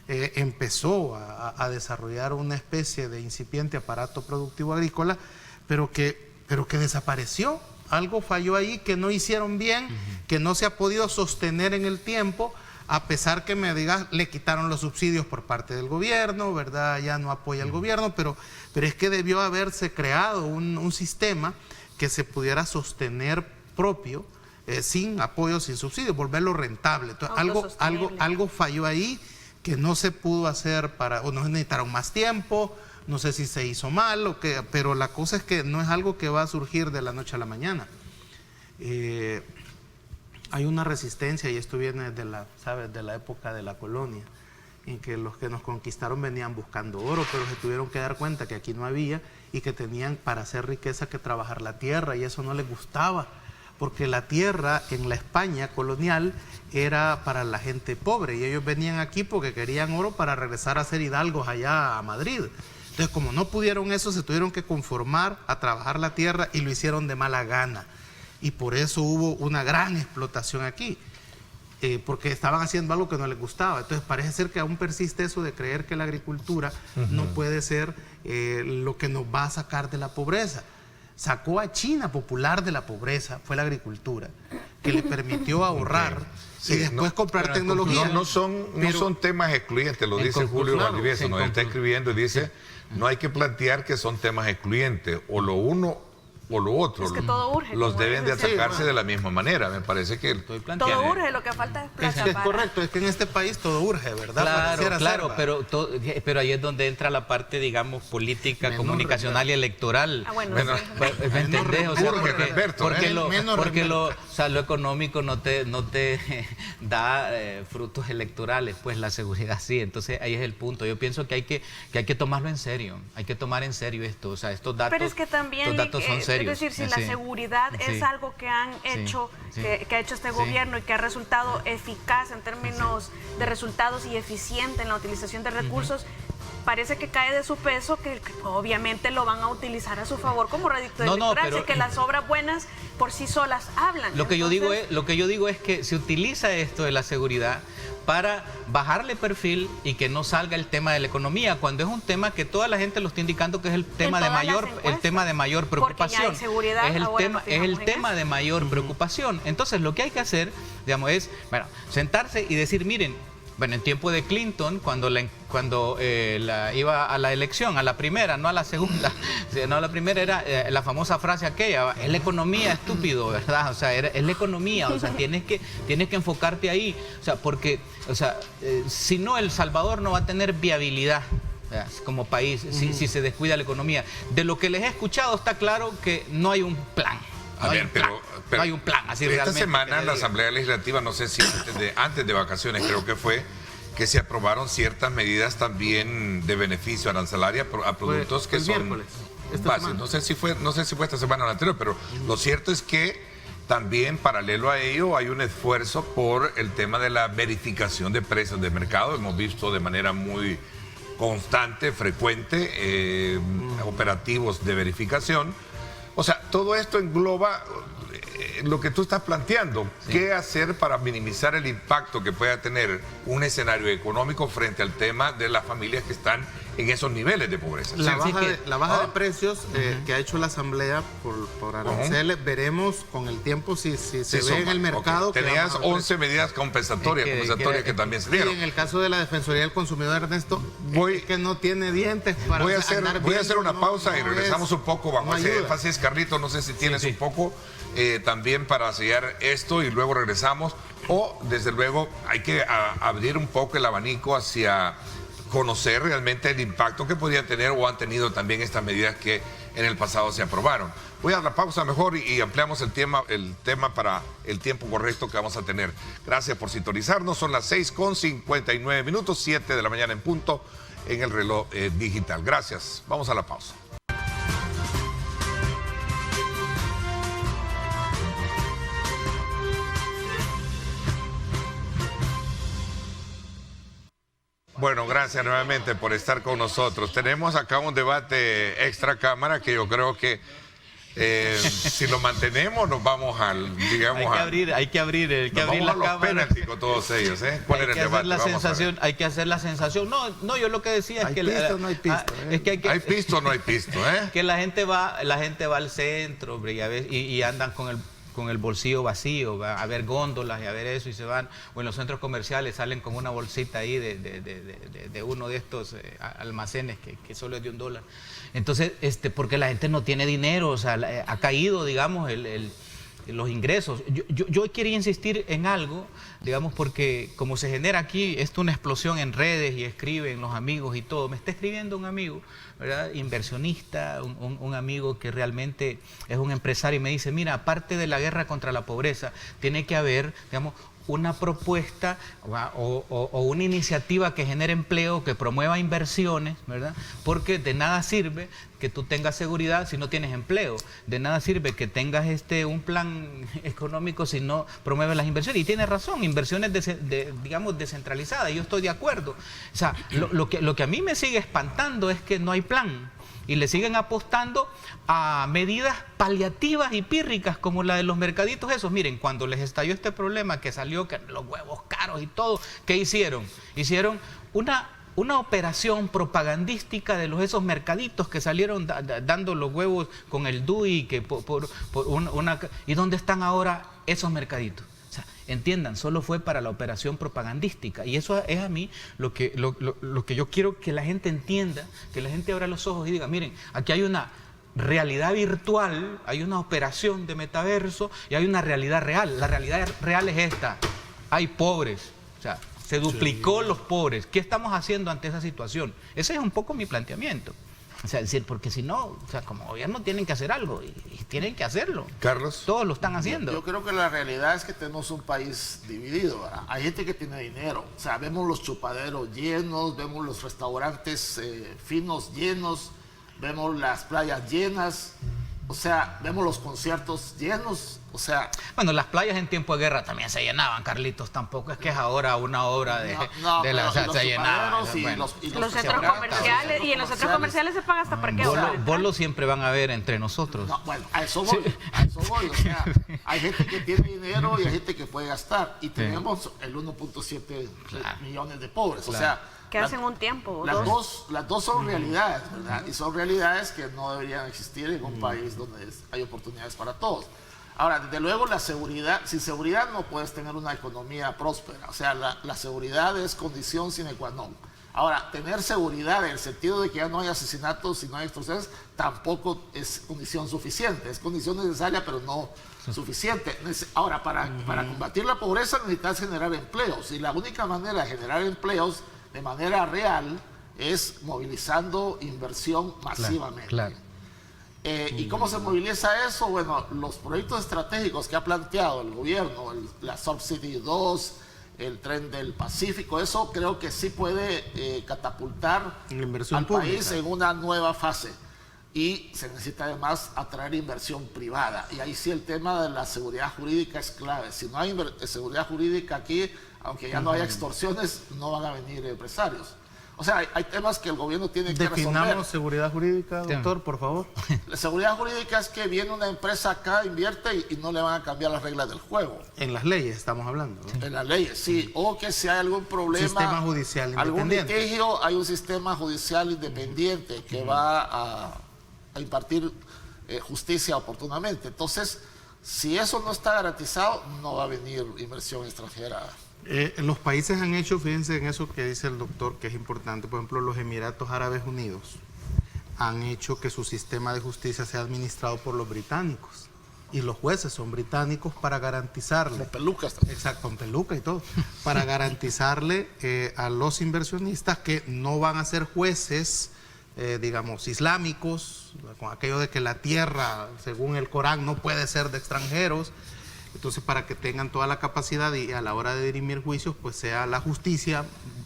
empezó a desarrollar una especie de incipiente aparato productivo agrícola, pero que desapareció. Algo falló ahí, que no hicieron bien, que no se ha podido sostener en el tiempo, a pesar que me digas, le quitaron los subsidios por parte del gobierno, ¿verdad? Ya no apoya al gobierno, pero es que debió haberse creado un sistema que se pudiera sostener propio, sin apoyo, sin subsidios, volverlo rentable. Entonces, algo falló ahí que no se pudo hacer o no necesitaron más tiempo. No sé si se hizo mal o qué, pero la cosa es que no es algo que va a surgir de la noche a la mañana. Hay una resistencia, y esto viene de la época de la colonia, en que los que nos conquistaron venían buscando oro, pero se tuvieron que dar cuenta que aquí no había y que tenían para hacer riqueza que trabajar la tierra, y eso no les gustaba, porque la tierra en la España colonial era para la gente pobre, y ellos venían aquí porque querían oro para regresar a ser hidalgos allá a Madrid. Entonces, como no pudieron eso, se tuvieron que conformar a trabajar la tierra y lo hicieron de mala gana. Y por eso hubo una gran explotación aquí, porque estaban haciendo algo que no les gustaba. Entonces, parece ser que aún persiste eso de creer que la agricultura no puede ser lo que nos va a sacar de la pobreza. Sacó a China popular de la pobreza, fue la agricultura, que le permitió ahorrar. Sí, y después comprar tecnología. No son temas excluyentes, lo dice Julio Valdivieso, nos está escribiendo y dice, no hay que plantear que son temas excluyentes, o lo uno o lo otro. Es que todo urge. Los deben de atacarse de la misma manera, me parece que... Todo urge, lo que falta es plata. Es correcto, es que en este país todo urge, ¿verdad? Claro, pero ahí es donde entra la parte, digamos, política, comunicacional y electoral. Bueno, ¿me entendés? O sea, porque lo económico no te da frutos electorales, pues la seguridad sí. Entonces ahí es el punto. Yo pienso que hay que tomarlo en serio, hay que tomar en serio esto. O sea, estos datos, pero es que también, estos datos son serios. Es decir, si la seguridad es algo que han hecho, que ha hecho este gobierno y que ha resultado eficaz en términos de resultados y eficiente en la utilización de recursos, parece que cae de su peso que obviamente lo van a utilizar a su favor como rédito electoral, así que las obras buenas por sí solas hablan. Lo que yo digo es que se utiliza esto de la seguridad para bajarle perfil y que no salga el tema de la economía, cuando es un tema que toda la gente lo está indicando que es el tema de mayor preocupación. Es el tema de mayor preocupación. Entonces lo que hay que hacer, digamos, es sentarse y decir, miren, en tiempo de Clinton, cuando iba a la elección, a la primera, no a la segunda, no a la primera, era la famosa frase aquella, es la economía, estúpido, ¿verdad? O sea, es la economía, o sea, tienes que enfocarte ahí, o sea, porque, si no, El Salvador no va a tener viabilidad como país si se descuida la economía. De lo que les he escuchado está claro que no hay un plan. No hay un plan así esta realmente. Esta semana en la Asamblea Legislativa, no sé si antes de vacaciones creo que fue, que se aprobaron ciertas medidas también de beneficio arancelaria a productos que son básicos. No sé si fue esta semana o la anterior, pero lo cierto es que también paralelo a ello hay un esfuerzo por el tema de la verificación de precios de mercado. Hemos visto de manera muy constante, frecuente, operativos de verificación. O sea, todo esto engloba lo que tú estás planteando. ¿Qué hacer para minimizar el impacto que pueda tener un escenario económico frente al tema de las familias que están en esos niveles de pobreza? La baja de precios que ha hecho la Asamblea por aranceles, veremos con el tiempo si se ve en el mercado. Tenías 11 medidas compensatorias que también se dieron. Y en el caso de la Defensoría del Consumidor, Ernesto, que no tiene dientes para voy a hacer una pausa y regresamos un poco bajo ese énfasis. Carlito, no sé si tienes un poco también para sellar esto y luego regresamos. O, desde luego, hay que abrir un poco el abanico hacia conocer realmente el impacto que podrían tener o han tenido también estas medidas que en el pasado se aprobaron. Voy a dar la pausa mejor y ampliamos el tema para el tiempo correcto que vamos a tener. Gracias por sintonizarnos. Son las 6:59, 7 de la mañana en punto en el reloj digital. Gracias. Vamos a la pausa. Bueno, gracias nuevamente por estar con nosotros. Tenemos acá un debate extra cámara que yo creo que si lo mantenemos nos vamos al, digamos, hay que abrir la cámara con todos ellos, ¿eh? ¿Cuál era el debate? Hay que hacer la sensación. No, yo lo que decía es que ¿hay pisto o no hay pisto? ¿Hay pisto o no hay pisto? Que la gente va al centro, hombre, y andan con el bolsillo vacío, va a ver góndolas y a ver eso y se van, o en los centros comerciales salen con una bolsita ahí de uno de estos almacenes que solo es de $1. Entonces, porque la gente no tiene dinero, o sea, ha caído, digamos, los ingresos. Yo quería insistir en algo, digamos, porque como se genera aquí, una explosión en redes y escriben los amigos y todo. Me está escribiendo un amigo, ¿verdad? Inversionista, un amigo que realmente es un empresario y me dice, mira, aparte de la guerra contra la pobreza, tiene que haber, digamos, una propuesta o una iniciativa que genere empleo, que promueva inversiones, ¿verdad? Porque de nada sirve que tú tengas seguridad si no tienes empleo, de nada sirve que tengas un plan económico si no promueves las inversiones. Y tiene razón, inversiones digamos descentralizadas, yo estoy de acuerdo. O sea, lo que a mí me sigue espantando es que no hay plan. Y le siguen apostando a medidas paliativas y pírricas como la de los mercaditos esos. Miren, cuando les estalló este problema que salió, que los huevos caros y todo, ¿qué hicieron? Hicieron una operación propagandística de esos mercaditos que salieron dando los huevos con el DUI, que ¿y dónde están ahora esos mercaditos? Entiendan, solo fue para la operación propagandística. Y eso es a mí lo que yo quiero que la gente entienda, que la gente abra los ojos y diga, miren, aquí hay una realidad virtual, hay una operación de metaverso y hay una realidad real. La realidad real es esta, hay pobres, o sea, se duplicó los pobres. ¿Qué estamos haciendo ante esa situación? Ese es un poco mi planteamiento. O sea, decir, porque si no, o sea, como gobierno tienen que hacer algo y tienen que hacerlo. Carlos. Todos lo están haciendo. Yo creo que la realidad es que tenemos un país dividido, ¿verdad? Hay gente que tiene dinero, o sea, vemos los chupaderos llenos, vemos los restaurantes finos llenos, vemos las playas llenas, o sea, vemos los conciertos llenos, o sea... Bueno, las playas en tiempo de guerra también se llenaban, Carlitos, tampoco es que es ahora una obra se llenaban. Los centros comerciales, y en los centros comerciales se paga hasta parqueo. Bolos siempre van a ver entre nosotros. No, bueno, a eso voy, o sea, hay gente que tiene dinero y hay gente que puede gastar, y tenemos el 1.7 millones de pobres, o sea... Que hacen un tiempo. Las dos son realidades, ¿verdad? Y son realidades que no deberían existir en un país donde hay oportunidades para todos. Ahora, desde luego, la seguridad, sin seguridad no puedes tener una economía próspera. O sea, la seguridad es condición sine qua non. Ahora, tener seguridad en el sentido de que ya no hay asesinatos y no hay extorsiones, tampoco es condición suficiente. Es condición necesaria, pero no suficiente. Ahora, para combatir la pobreza necesitas generar empleos. Y la única manera de generar empleos de manera real es movilizando inversión masivamente. Claro. ¿Y cómo se moviliza eso? Bueno, los proyectos estratégicos que ha planteado el gobierno, la Subsidy 2, el Tren del Pacífico, eso creo que sí puede catapultar al país en una nueva fase. Y se necesita además atraer inversión privada. Y ahí sí el tema de la seguridad jurídica es clave. Si no hay seguridad jurídica aquí, aunque ya no haya extorsiones, no van a venir empresarios. O sea, hay temas que el gobierno tiene que resolver. Definamos seguridad jurídica, doctor, por favor. La seguridad jurídica es que viene una empresa acá, invierte y no le van a cambiar las reglas del juego. En las leyes estamos hablando, ¿no? En las leyes, sí. O que si hay algún problema, sistema judicial independiente. Algún litigio, hay un sistema judicial independiente que va a impartir justicia oportunamente. Entonces, si eso no está garantizado, no va a venir inversión extranjera. Los países han hecho, fíjense en eso que dice el doctor, que es importante. Por ejemplo, los Emiratos Árabes Unidos han hecho que su sistema de justicia sea administrado por los británicos y los jueces son británicos para garantizarle... Con pelucas también. Exacto, con peluca y todo. Para garantizarle a los inversionistas que no van a ser jueces, digamos, islámicos, con aquello de que la tierra, según el Corán, no puede ser de extranjeros. Entonces, para que tengan toda la capacidad y a la hora de dirimir juicios, pues sea la justicia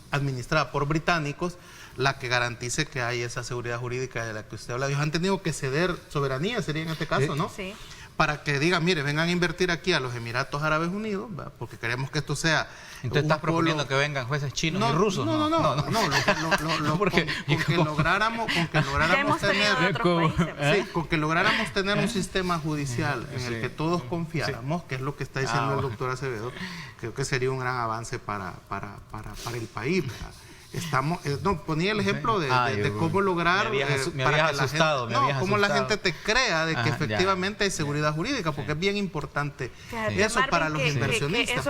administrada por británicos la que garantice que hay esa seguridad jurídica de la que usted habla. Ellos han tenido que ceder soberanía, sería en este caso, ¿no? Sí. Para que digan, mire, vengan a invertir aquí a los Emiratos Árabes Unidos, ¿verdad? Porque queremos que esto sea... Entonces estás proponiendo que vengan jueces chinos y rusos. No, con que lográramos tener un sistema judicial en el que todos confiáramos, que es lo que está diciendo el doctor Acevedo, creo que sería un gran avance para el país, ¿verdad? Ponía el ejemplo de cómo lograr cómo la gente te crea de que efectivamente hay seguridad jurídica, porque es bien importante eso para los inversionistas.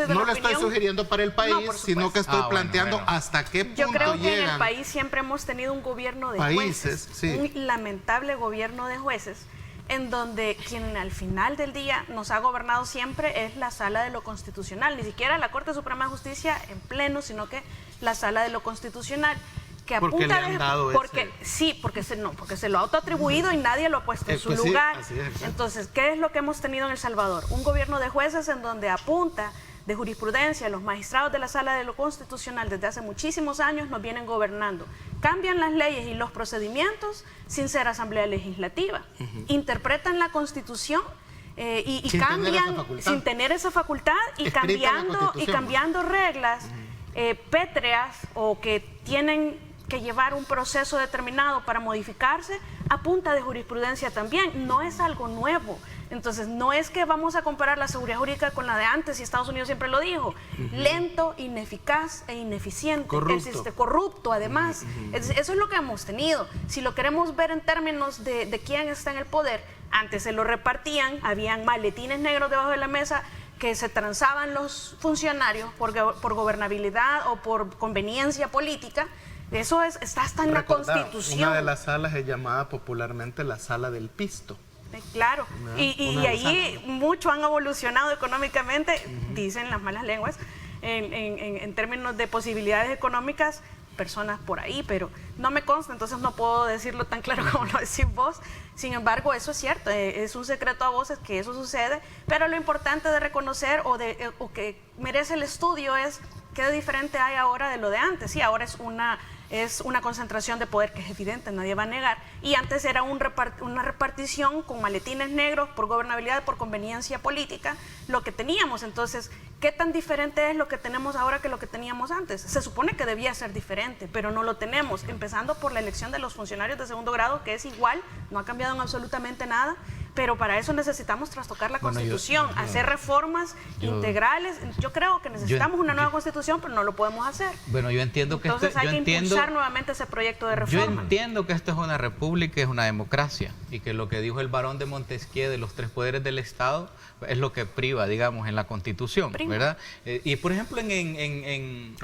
No lo estoy sugiriendo para el país, sino que estoy planteando hasta qué punto yo creo que llegan. en el país siempre hemos tenido un gobierno de jueces, un lamentable gobierno de jueces, en donde quien al final del día nos ha gobernado siempre es la Sala de lo Constitucional, ni siquiera la Corte Suprema de Justicia en pleno, sino que la Sala de lo Constitucional, que porque apunta le han dado porque se lo ha autoatribuido y nadie lo ha puesto en su lugar. Sí, entonces, ¿qué es lo que hemos tenido en El Salvador? Un gobierno de jueces en donde apunta de jurisprudencia, los magistrados de la Sala de lo Constitucional desde hace muchísimos años nos vienen gobernando. Cambian las leyes y los procedimientos sin ser Asamblea Legislativa. Interpretan la Constitución y cambian sin tener esa facultad y cambiando reglas pétreas o que tienen que llevar un proceso determinado para modificarse a punta de jurisprudencia también. No es algo nuevo. Entonces, no es que vamos a comparar la seguridad jurídica con la de antes, y Estados Unidos siempre lo dijo, lento, ineficaz e ineficiente, corrupto además. Eso es lo que hemos tenido. Si lo queremos ver en términos de quién está en el poder, antes se lo repartían, habían maletines negros debajo de la mesa que se transaban los funcionarios por gobernabilidad o por conveniencia política. Eso está hasta en la Constitución. Una de las salas es llamada popularmente la sala del pisto. Claro, y allí muchos han evolucionado económicamente, dicen las malas lenguas, en términos de posibilidades económicas, personas por ahí, pero no me consta, entonces no puedo decirlo tan claro como lo decís vos. Sin embargo, eso es cierto, es un secreto a voces que eso sucede, pero lo importante de reconocer o que merece el estudio es qué diferente hay ahora de lo de antes. Sí, ahora es una concentración de poder que es evidente, nadie va a negar, y antes era una repartición con maletines negros por gobernabilidad, por conveniencia política, lo que teníamos. Entonces, ¿qué tan diferente es lo que tenemos ahora que lo que teníamos antes? Se supone que debía ser diferente, pero no lo tenemos, empezando por la elección de los funcionarios de segundo grado, que es igual, no ha cambiado en absolutamente nada, pero para eso necesitamos trastocar la Constitución, hacer reformas integrales. Yo creo que necesitamos una nueva Constitución, pero no lo podemos hacer. Bueno, yo entiendo que entonces hay que impulsar nuevamente ese proyecto de reforma. Yo entiendo que esto es una república, es una democracia, y que lo que dijo el barón de Montesquieu de los tres poderes del Estado es lo que priva, digamos, en la Constitución, ¿verdad? Y por ejemplo, en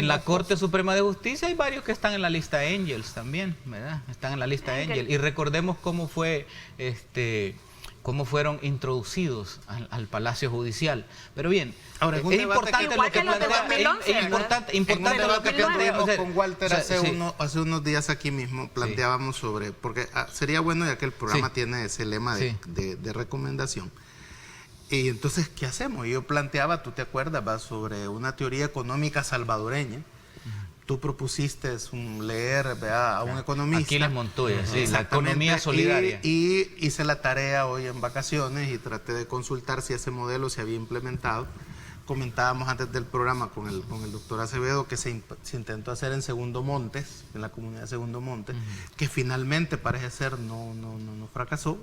la Corte Suprema de Justicia hay varios que están en la lista Angels también, ¿verdad? Están en la lista Angel. Y recordemos cómo fueron introducidos al Palacio Judicial. Pero bien, ahora, es importante lo que importante lo que tuvimos con Walter hace unos días aquí mismo, planteábamos sobre, porque sería bueno ya que el programa tiene ese lema de recomendación. Y entonces, ¿qué hacemos? Yo planteaba, tú te acuerdas, sobre una teoría económica salvadoreña. Tú propusiste leer a un economista. Aquiles Montoya, la economía solidaria. Y hice la tarea hoy en vacaciones y traté de consultar si ese modelo se había implementado. Comentábamos antes del programa con el doctor Acevedo que se intentó hacer en Segundo Montes, en la comunidad de Segundo Montes, que finalmente parece ser no fracasó.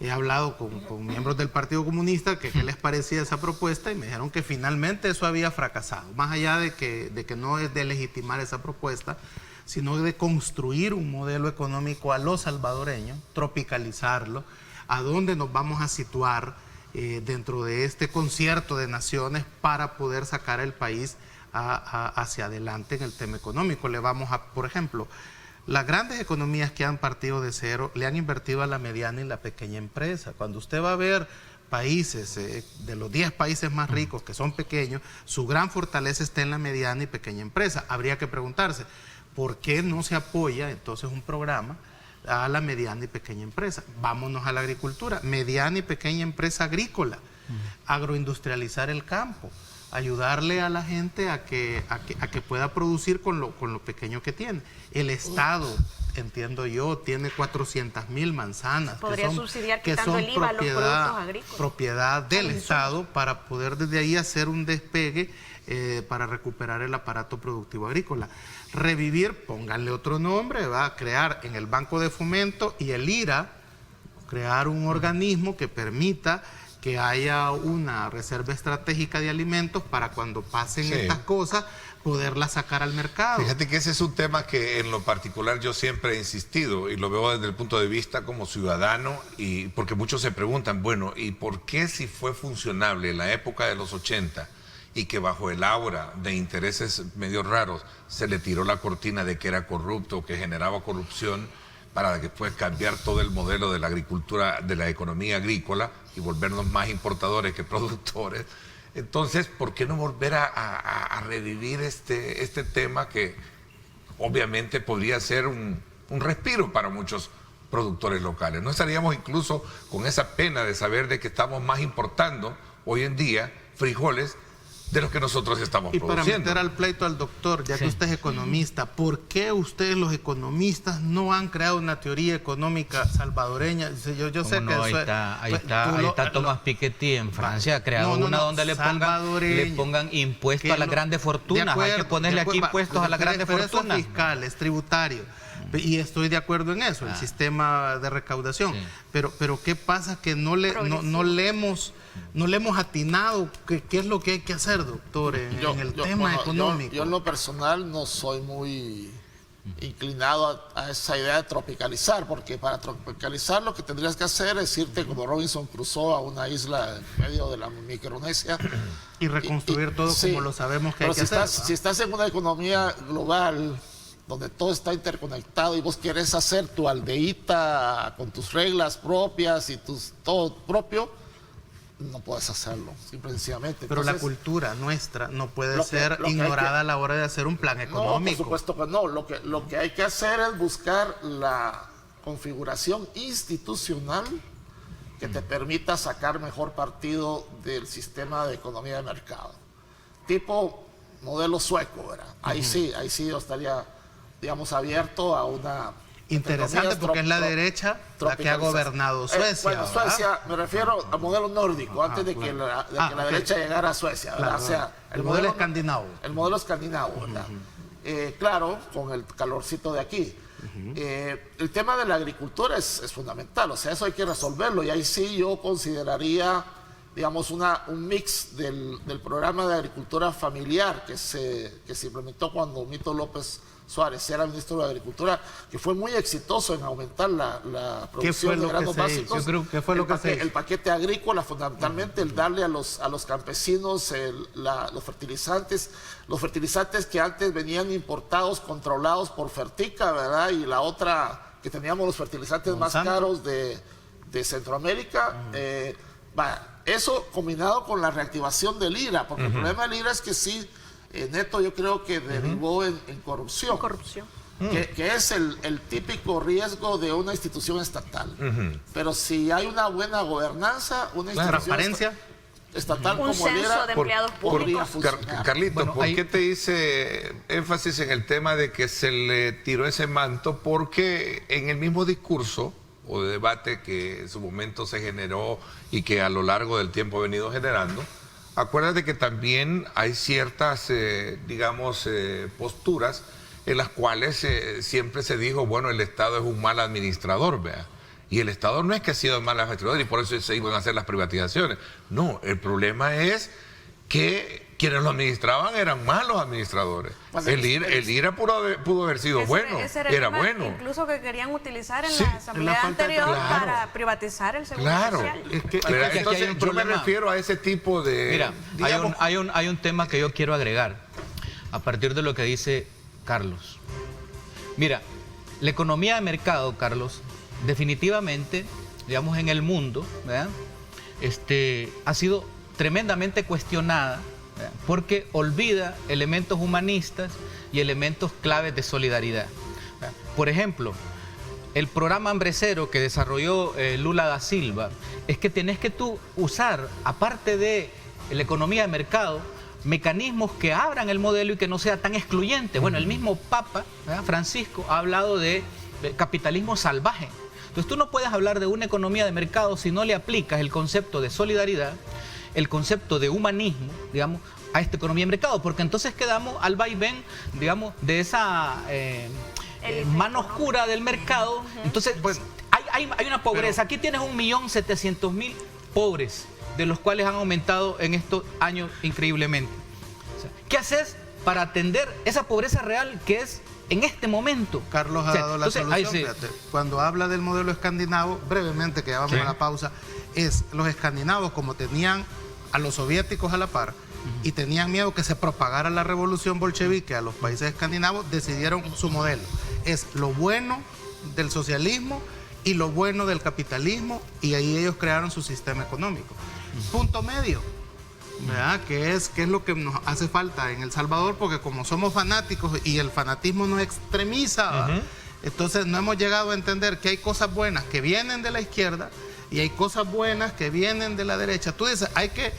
He hablado con miembros del Partido Comunista que qué les parecía esa propuesta y me dijeron que finalmente eso había fracasado. Más allá de que no es de legitimar esa propuesta, sino de construir un modelo económico a lo salvadoreño, tropicalizarlo, a dónde nos vamos a situar dentro de este concierto de naciones para poder sacar el país hacia adelante en el tema económico. Le vamos a, por ejemplo, Las grandes economías que han partido de cero le han invertido a la mediana y la pequeña empresa. Cuando usted va a ver países, de los 10 países más ricos que son pequeños, su gran fortaleza está en la mediana y pequeña empresa. Habría que preguntarse, ¿por qué no se apoya entonces un programa a la mediana y pequeña empresa? Vámonos a la agricultura, mediana y pequeña empresa agrícola, agroindustrializar el campo, ayudarle a la gente a que pueda producir con lo pequeño que tiene. El Estado, entiendo yo, tiene 400.000 manzanas podría subsidiar quitando el IVA a los productos agrícolas, propiedad del Estado, para poder desde ahí hacer un despegue para recuperar el aparato productivo agrícola. Revivir, pónganle otro nombre, va a crear en el Banco de Fomento y el IRA, crear un organismo que permita que haya una reserva estratégica de alimentos para cuando pasen estas cosas, poderlas sacar al mercado. Fíjate que ese es un tema que en lo particular yo siempre he insistido y lo veo desde el punto de vista como ciudadano, y porque muchos se preguntan, bueno, ¿y por qué si fue funcionable en la época de los 80 y que bajo el aura de intereses medio raros se le tiró la cortina de que era corrupto, que generaba corrupción, para después cambiar todo el modelo de la agricultura, de la economía agrícola y volvernos más importadores que productores? Entonces, ¿por qué no volver a revivir este tema que obviamente podría ser un respiro para muchos productores locales? No estaríamos incluso con esa pena de saber de que estamos más importando hoy en día frijoles de los que nosotros estamos produciendo. Y para meter al pleito al doctor, ya que usted es economista, ¿por qué ustedes los economistas no han creado una teoría económica salvadoreña? Yo sé que ahí está Tomás Piketty en Francia, ha creado una donde le pongan impuestos a las grandes fortunas. Hay que ponerle aquí impuestos a las grandes fortunas. Fiscales, tributarios. Y estoy de acuerdo en eso, el sistema de recaudación. Sí. Pero ¿qué pasa? Que no le hemos atinado. ¿Qué es lo que hay que hacer, doctor, en el tema económico? Yo en lo personal no soy muy inclinado a esa idea de tropicalizar, porque para tropicalizar lo que tendrías que hacer es irte como Robinson Crusoe a una isla en medio de la Micronesia y reconstruir todo como lo sabemos que hay que hacer. Si estás en una economía global donde todo está interconectado y vos querés hacer tu aldeíta con tus reglas propias y todo propio, no puedes hacerlo, simplemente. Pero la cultura nuestra no puede ser ignorada a la hora de hacer un plan económico. No, por supuesto que no. Lo que hay que hacer es buscar la configuración institucional que te permita sacar mejor partido del sistema de economía de mercado. Tipo modelo sueco, ¿verdad? Ahí sí yo estaría, digamos, abierto a una... Interesante, porque es la derecha la que ha gobernado Suecia. Bueno, Suecia, me refiero al modelo nórdico, antes de que la derecha llegara a Suecia, ¿verdad? Claro, o sea, el modelo escandinavo. El modelo escandinavo, ¿verdad? Claro, con el calorcito de aquí. El tema de la agricultura es fundamental, o sea, eso hay que resolverlo, y ahí sí yo consideraría, digamos, un mix del programa de agricultura familiar que se implementó cuando Mito López Suárez era ministro de Agricultura, que fue muy exitoso en aumentar la producción de granos básicos. Yo creo que fue lo que se hizo. El paquete agrícola, fundamentalmente, el darle a los campesinos los fertilizantes que antes venían importados, controlados por Fertica, ¿verdad? Y la otra, que teníamos los fertilizantes más caros de Centroamérica. Eso combinado con la reactivación del IRA, porque el problema del IRA es que sí, neto, yo creo que derivó en corrupción. Que es el típico riesgo de una institución estatal. Pero si hay una buena gobernanza, una institución transparencia estatal un como el IRA, de empleados públicos. Carlitos, bueno, ¿por qué te hice énfasis en el tema de que se le tiró ese manto? Porque en el mismo discurso o de debate que en su momento se generó y que a lo largo del tiempo ha venido generando, acuérdate que también hay ciertas, posturas en las cuales siempre se dijo, bueno, el Estado es un mal administrador, vea. Y el Estado no es que ha sido un mal administrador y por eso se iban a hacer las privatizaciones. No, el problema es que quienes lo administraban eran malos administradores. El IRA pudo haber sido bueno, era bueno. Incluso que querían utilizar en la asamblea anterior para privatizar el seguro social. Entonces yo me refiero a ese tipo de... Mira, hay un tema que yo quiero agregar a partir de lo que dice Carlos. Mira, la economía de mercado, Carlos, definitivamente, digamos, en el mundo, ¿verdad? Ha sido tremendamente cuestionada, ¿verdad? Porque olvida elementos humanistas y elementos claves de solidaridad, ¿verdad? Por ejemplo, el programa Hambre Cero que desarrolló Lula da Silva es que tenés que tú usar, aparte de la economía de mercado, mecanismos que abran el modelo y que no sea tan excluyente. Bueno, el mismo Papa, ¿verdad?, Francisco, ha hablado de capitalismo salvaje. Entonces tú no puedes hablar de una economía de mercado si no le aplicas el concepto de solidaridad, el concepto de humanismo, digamos, a esta economía de mercado, porque entonces quedamos al vaivén, digamos, de esa mano oscura del mercado. Entonces, bueno, hay una pobreza. Aquí tienes 1.700.000 pobres, de los cuales han aumentado en estos años increíblemente. O sea, ¿qué haces para atender esa pobreza real que es en este momento? Carlos ha dado la solución. Fíjate, cuando habla del modelo escandinavo, brevemente, que ya vamos a la pausa, es los escandinavos, como tenían a los soviéticos a la par y tenían miedo que se propagara la revolución bolchevique a los países escandinavos, decidieron su modelo. Es lo bueno del socialismo y lo bueno del capitalismo, y ahí ellos crearon su sistema económico. Punto medio, ¿verdad? Que es lo que nos hace falta en El Salvador, porque como somos fanáticos y el fanatismo nos extremiza, entonces no hemos llegado a entender que hay cosas buenas que vienen de la izquierda y hay cosas buenas que vienen de la derecha. Tú dices, hay que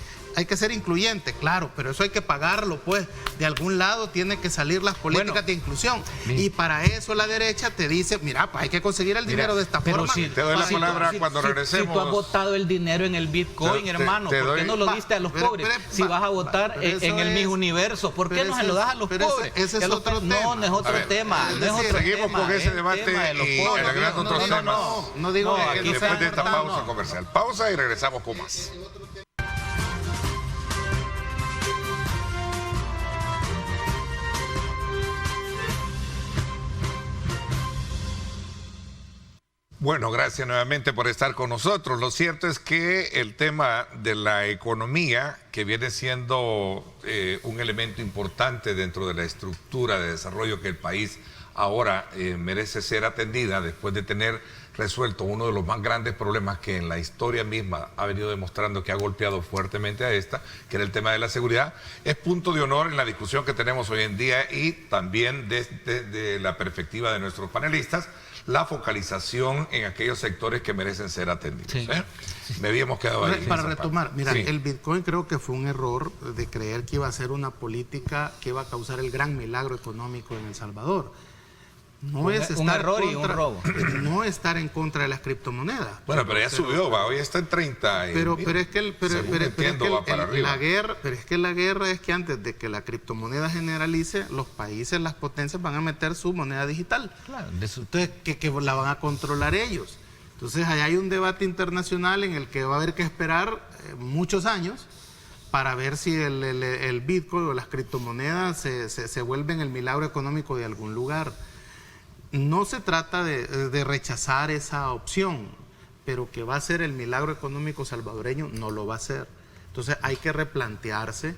ser incluyente, claro, pero eso hay que pagarlo, pues. De algún lado tienen que salir las políticas de inclusión. Y para eso la derecha te dice, mira, pues hay que conseguir el dinero de esta forma. Si te doy la palabra cuando regresemos. Si tú has votado el dinero en el Bitcoin, hermano, ¿por qué no lo diste a los pobres? Si vas a votar en el Miss Universo, ¿por qué no se lo das a los pobres? Ese es otro tema. No, no es otro tema. Seguimos con ese debate y agregando otros temas. No digo que después de esta pausa comercial. Pausa y regresamos con más. Bueno, gracias nuevamente por estar con nosotros. Lo cierto es que el tema de la economía, que viene siendo un elemento importante dentro de la estructura de desarrollo que el país ahora merece ser atendida después de tener resuelto uno de los más grandes problemas que en la historia misma ha venido demostrando que ha golpeado fuertemente a esta, que era el tema de la seguridad, es punto de honor en la discusión que tenemos hoy en día y también desde la perspectiva de nuestros panelistas, la focalización en aquellos sectores que merecen ser atendidos. Sí. Me habíamos quedado ahí. Para retomar, mira, el Bitcoin creo que fue un error de creer que iba a ser una política que iba a causar el gran milagro económico en El Salvador. No es un error y un robo. No estar en contra de las criptomonedas. Bueno, pero ya subió, hoy está en 30. Pero es que la guerra es que antes de que la criptomoneda generalice, los países, las potencias van a meter su moneda digital. Claro. Entonces, que la van a controlar ellos. Entonces, ahí hay un debate internacional en el que va a haber que esperar muchos años para ver si el Bitcoin o las criptomonedas se vuelven el milagro económico de algún lugar. No se trata de rechazar esa opción, pero que va a ser el milagro económico salvadoreño, no lo va a ser. Entonces hay que replantearse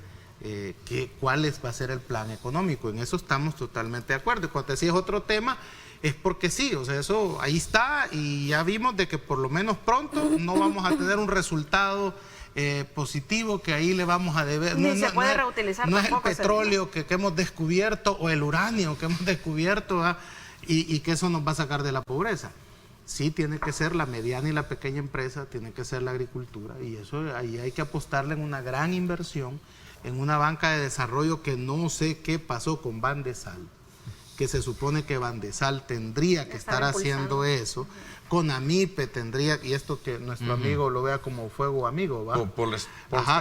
cuál va a ser el plan económico. En eso estamos totalmente de acuerdo. Y cuando te decía es otro tema, es porque sí, o sea, eso ahí está y ya vimos de que por lo menos pronto no vamos a tener un resultado positivo que ahí le vamos a deber. Ni se puede reutilizar. No es el petróleo que hemos descubierto o el uranio que hemos descubierto, y que eso nos va a sacar de la pobreza. Sí, tiene que ser la mediana y la pequeña empresa, tiene que ser la agricultura, y eso ahí hay que apostarle en una gran inversión, en una banca de desarrollo que no sé qué pasó con Bandesal, que se supone que Bandesal tendría que estar haciendo eso, con AMIPE tendría, y esto que nuestro amigo lo vea como fuego amigo, ¿va?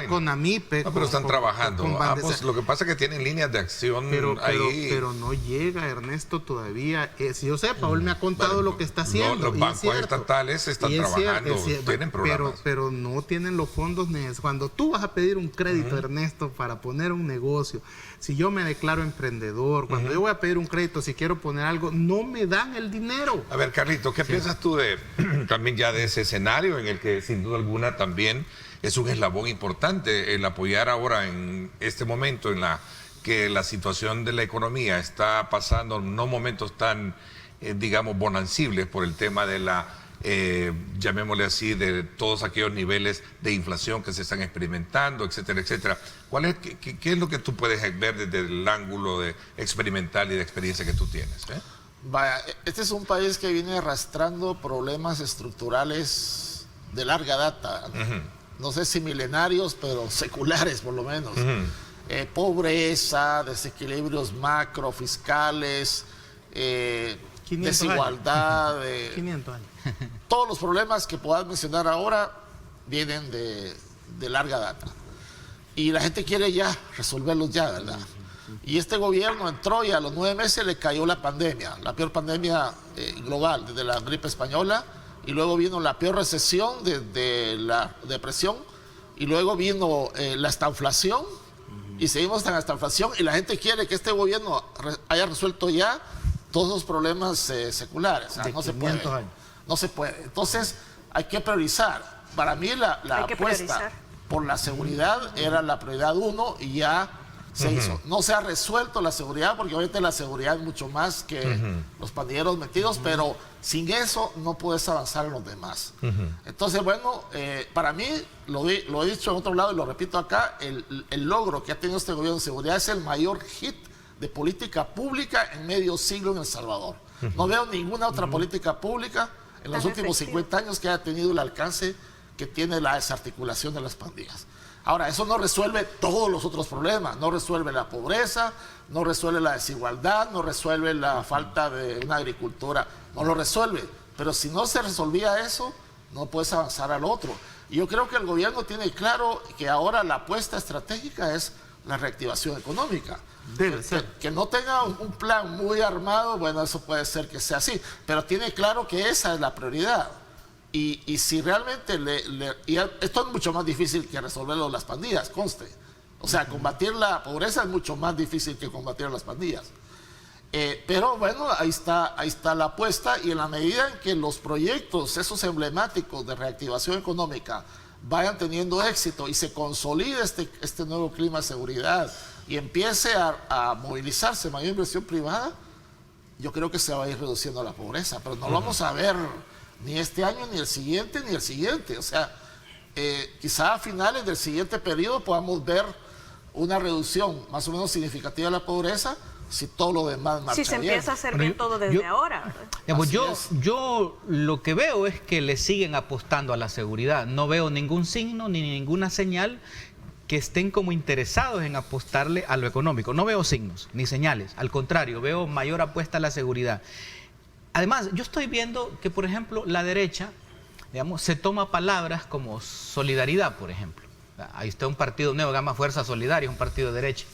Con AMIPE. No, pero están trabajando. Pues, lo que pasa es que tienen líneas de acción ahí. Pero no llega, Ernesto, todavía. Si yo sé, Paul me ha contado lo que está haciendo. Los bancos estatales están trabajando, tienen programas. Pero no tienen los fondos necesarios. Cuando tú vas a pedir un crédito, Ernesto, para poner un negocio, si yo me declaro emprendedor, cuando yo voy a pedir un crédito, si quiero poner algo, no me dan el dinero. A ver, Carlito, ¿qué piensas tú también ya de ese escenario en el que sin duda alguna también es un eslabón importante el apoyar ahora en este momento en que la situación de la economía está pasando no momentos tan digamos, bonancibles por el tema de la, llamémosle así, de todos aquellos niveles de inflación que se están experimentando, etcétera, etcétera. ¿Qué es lo que tú puedes ver desde el ángulo de experimental y de experiencia que tú tienes? Vaya, este es un país que viene arrastrando problemas estructurales de larga data. No sé si milenarios, pero seculares por lo menos. Pobreza, desequilibrios macro, fiscales, desigualdad. 500 años. Todos los problemas que puedas mencionar ahora vienen de larga data. Y la gente quiere ya resolverlos ya, ¿verdad? Y este gobierno entró y a los 9 meses le cayó la pandemia, la peor pandemia global, desde la gripe española, y luego vino la peor recesión desde la depresión, y luego vino la estanflación, y seguimos en la estanflación, y la gente quiere que este gobierno haya resuelto ya todos los problemas seculares. O sea, no se puede. No se puede. Entonces, hay que priorizar. Para mí, la apuesta por la seguridad era la prioridad 1 y ya se hizo. No se ha resuelto la seguridad, porque obviamente la seguridad es mucho más que los pandilleros metidos, pero sin eso no puedes avanzar en los demás. Entonces, bueno, para mí, lo he dicho en otro lado y lo repito acá, el logro que ha tenido este gobierno de seguridad es el mayor hit de política pública en medio siglo en El Salvador. No veo ninguna otra política pública en los últimos 50 años que haya tenido el alcance que tiene la desarticulación de las pandillas. Ahora, eso no resuelve todos los otros problemas, no resuelve la pobreza, no resuelve la desigualdad, no resuelve la falta de una agricultura, no lo resuelve. Pero si no se resolvía eso, no puedes avanzar al otro. Y yo creo que el gobierno tiene claro que ahora la apuesta estratégica es la reactivación económica. Debe ser. Que no tenga un plan muy armado, bueno, eso puede ser que sea así, pero tiene claro que esa es la prioridad. Y si realmente esto es mucho más difícil que resolverlo las pandillas, conste. O sea, combatir la pobreza es mucho más difícil que combatir las pandillas. Pero bueno, ahí está la apuesta, y en la medida en que los proyectos, esos emblemáticos de reactivación económica, vayan teniendo éxito y se consolide este nuevo clima de seguridad y empiece a movilizarse mayor inversión privada, yo creo que se va a ir reduciendo la pobreza, pero no lo vamos a ver ni este año, ni el siguiente, ni el siguiente. O sea, quizá a finales del siguiente periodo podamos ver una reducción más o menos significativa de la pobreza, si todo lo demás marcha bien. Si se empieza a hacer bien todo desde ahora. Yo lo que veo es que le siguen apostando a la seguridad. No veo ningún signo ni ninguna señal que estén como interesados en apostarle a lo económico. No veo signos ni señales. Al contrario, veo mayor apuesta a la seguridad. Además, yo estoy viendo que, por ejemplo, la derecha, digamos, se toma palabras como solidaridad, por ejemplo. Ahí está un partido nuevo, Gama Fuerza Solidaria, un partido de derecha.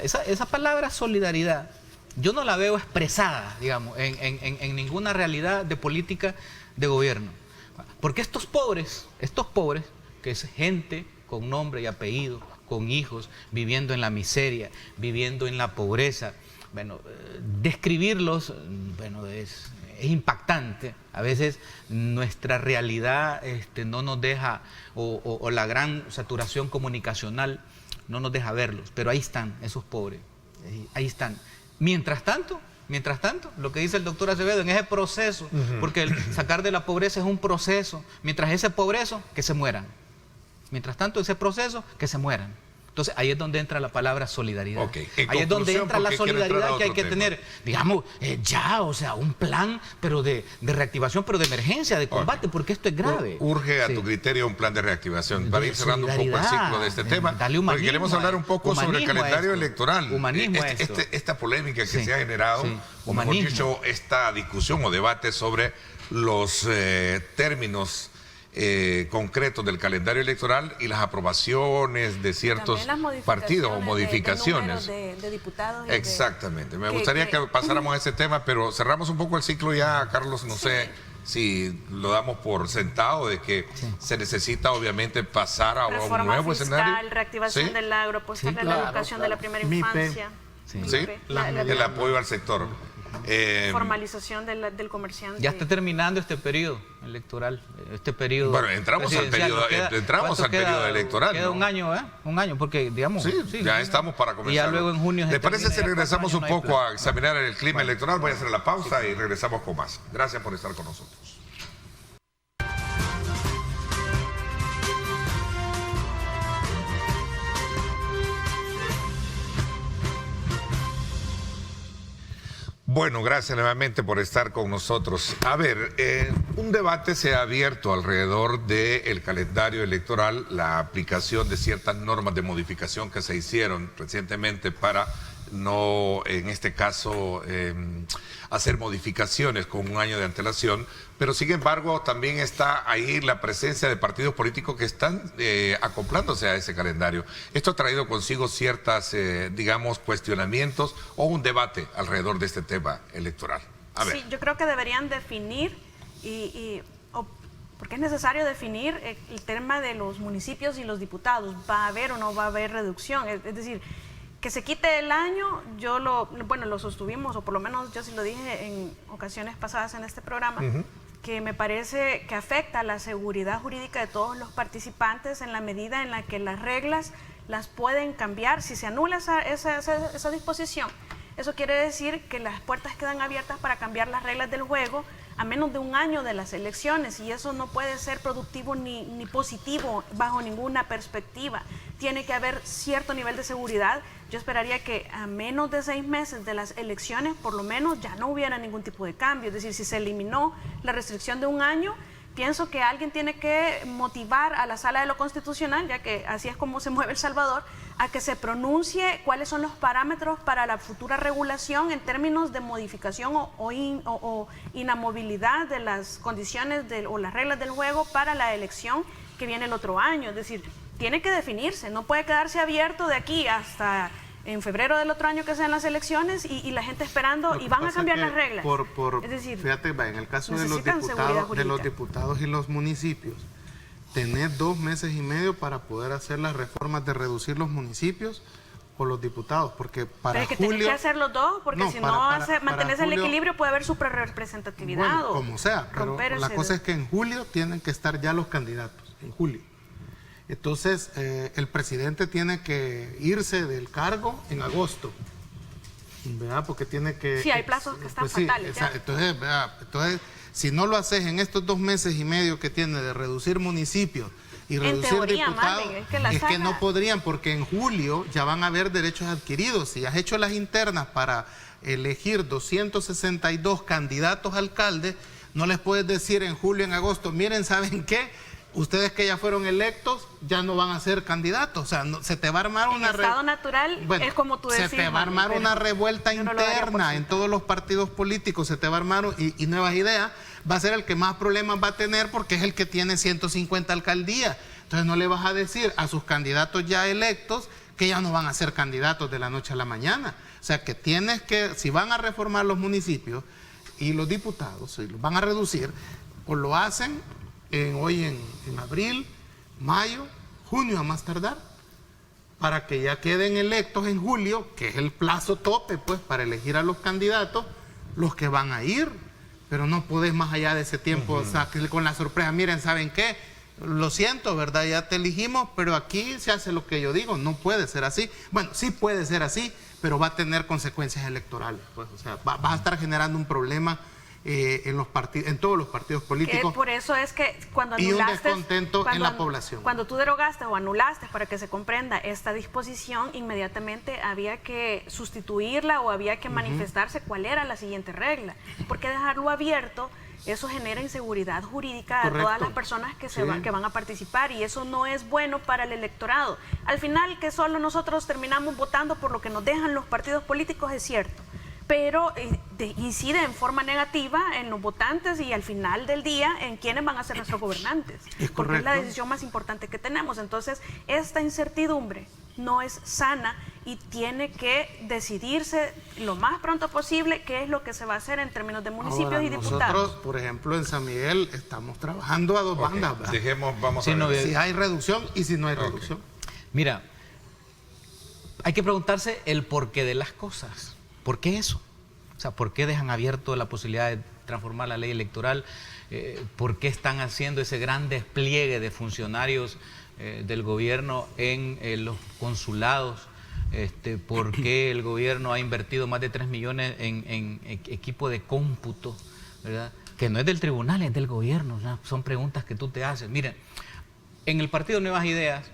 Esa palabra solidaridad, yo no la veo expresada, digamos, en ninguna realidad de política de gobierno. Porque estos pobres, que es gente con nombre y apellido, con hijos, viviendo en la miseria, viviendo en la pobreza, bueno, describirlos, bueno, es impactante. A veces nuestra realidad no nos deja, o la gran saturación comunicacional no nos deja verlos, pero ahí están esos pobres, ahí están. Mientras tanto, lo que dice el doctor Acevedo, en ese proceso, porque el sacar de la pobreza es un proceso, mientras ese progreso, que se mueran. Mientras tanto, ese proceso, que se mueran. Entonces, ahí es donde entra la palabra solidaridad. Ahí es donde entra la solidaridad que hay que tener, digamos, o sea, un plan, pero de reactivación, pero de emergencia, de combate, porque esto es grave. Urge a tu criterio un plan de reactivación. Para ir cerrando un poco el ciclo de este tema, porque queremos hablar un poco sobre el calendario electoral. Esta polémica que se ha generado, o mejor dicho, esta discusión o debate sobre los términos concretos del calendario electoral y las aprobaciones de ciertos partidos o modificaciones de diputados. Exactamente. Me gustaría que pasáramos a ese tema, pero cerramos un poco el ciclo ya, Carlos. No sé si lo damos por sentado de que se necesita obviamente pasar a un nuevo escenario. Reactivación del agro, apostar a la educación de la primera infancia. El apoyo al sector. Formalización del comerciante. Ya está terminando este periodo electoral, este periodo. Bueno, entramos al periodo electoral. Queda un año, ¿eh? Un año, porque digamos. Sí, ya estamos para comenzar. Y ya luego en junio. ¿Le parece si regresamos un poco a examinar el clima electoral? Voy a hacer la pausa y regresamos con más. Gracias por estar con nosotros. Bueno, gracias nuevamente por estar con nosotros. A ver, un debate se ha abierto alrededor del calendario electoral, la aplicación de ciertas normas de modificación que se hicieron recientemente para no, en este caso, hacer modificaciones con un año de antelación, pero sin embargo también está ahí la presencia de partidos políticos que están acoplándose a ese calendario. Esto ha traído consigo ciertas, digamos, cuestionamientos o un debate alrededor de este tema electoral. A ver. Sí, yo creo que deberían definir porque es necesario definir el tema de los municipios y los diputados. ¿Va a haber o no va a haber reducción? Es decir, que se quite el año, lo sostuvimos, o por lo menos yo sí lo dije en ocasiones pasadas en este programa, que me parece que afecta a la seguridad jurídica de todos los participantes en la medida en la que las reglas las pueden cambiar. Si se anula esa disposición, eso quiere decir que las puertas quedan abiertas para cambiar las reglas del juego a menos de un año de las elecciones, y eso no puede ser productivo ni positivo bajo ninguna perspectiva. Tiene que haber cierto nivel de seguridad. Yo esperaría que a menos de 6 meses de las elecciones, por lo menos, ya no hubiera ningún tipo de cambio. Es decir, si se eliminó la restricción de un año, pienso que alguien tiene que motivar a la Sala de lo Constitucional, ya que así es como se mueve El Salvador, a que se pronuncie cuáles son los parámetros para la futura regulación en términos de modificación o inamovilidad de las condiciones o las reglas del juego para la elección que viene el otro año. Es decir, tiene que definirse, no puede quedarse abierto de aquí hasta en febrero del otro año que sean las elecciones y la gente esperando y van a cambiar las reglas. Es decir, fíjate, en el caso de los diputados y los municipios, tener 2 meses y medio para poder hacer las reformas de reducir los municipios o los diputados, porque para julio... Tienes que hacer los dos, porque si no mantenés el equilibrio puede haber suprarrepresentatividad. Bueno, como sea, pero la cosa es que en julio tienen que estar ya los candidatos, en julio. Entonces, el presidente tiene que irse del cargo en agosto, ¿verdad? Porque tiene que... Sí, hay plazos que están fatales. Sí, entonces, si no lo haces en estos 2 meses y medio que tiene de reducir municipios y reducir diputados, es que no podrían, porque en julio ya van a haber derechos adquiridos. Si has hecho las internas para elegir 262 candidatos a alcaldes, no les puedes decir en julio, en agosto, miren, ¿saben qué? Ustedes que ya fueron electos ya no van a ser candidatos. O sea, se te va a armar una... En estado natural, es como tú decís. Se te va a armar una revuelta interna en todos los partidos políticos. Se te va a armar y Nuevas Ideas va a ser el que más problemas va a tener, porque es el que tiene 150 alcaldías. Entonces no le vas a decir a sus candidatos ya electos que ya no van a ser candidatos de la noche a la mañana. O sea, que tienes que, si van a reformar los municipios y los diputados, si los van a reducir, o lo hacen hoy en abril, mayo, junio a más tardar, para que ya queden electos en julio, que es el plazo tope pues para elegir a los candidatos, los que van a ir. Pero no podés más allá de ese tiempo, o sea, que con la sorpresa, miren, ¿saben qué? Lo siento, ¿verdad? Ya te elegimos, pero aquí se hace lo que yo digo. No puede ser así. Bueno, sí puede ser así, pero va a tener consecuencias electorales, pues. O sea, va a estar generando un problema en todos los partidos políticos. Por eso es que cuando anulaste... Y un descontento en la población. Cuando tú derogaste o anulaste, para que se comprenda esta disposición, inmediatamente había que sustituirla o había que manifestarse cuál era la siguiente regla. Porque dejarlo abierto, eso genera inseguridad jurídica. Correcto. A todas las personas que van a participar, y eso no es bueno para el electorado. Al final, que solo nosotros terminamos votando por lo que nos dejan los partidos políticos, es cierto, pero incide en forma negativa en los votantes y al final del día en quienes van a ser nuestros gobernantes. Porque es la decisión más importante que tenemos. Entonces, esta incertidumbre no es sana y tiene que decidirse lo más pronto posible qué es lo que se va a hacer en términos de municipios y diputados. Nosotros, por ejemplo, en San Miguel estamos trabajando a 2 bandas. Vamos a ver si hay reducción y si no hay reducción. Mira, hay que preguntarse el porqué de las cosas. ¿Por qué eso? O sea, ¿por qué dejan abierto la posibilidad de transformar la ley electoral? ¿Por qué están haciendo ese gran despliegue de funcionarios del gobierno en los consulados? ¿Por qué el gobierno ha invertido más de 3 millones en equipo de cómputo, ¿verdad? Que no es del tribunal, es del gobierno, ¿no? Son preguntas que tú te haces. Miren, en el Partido Nuevas Ideas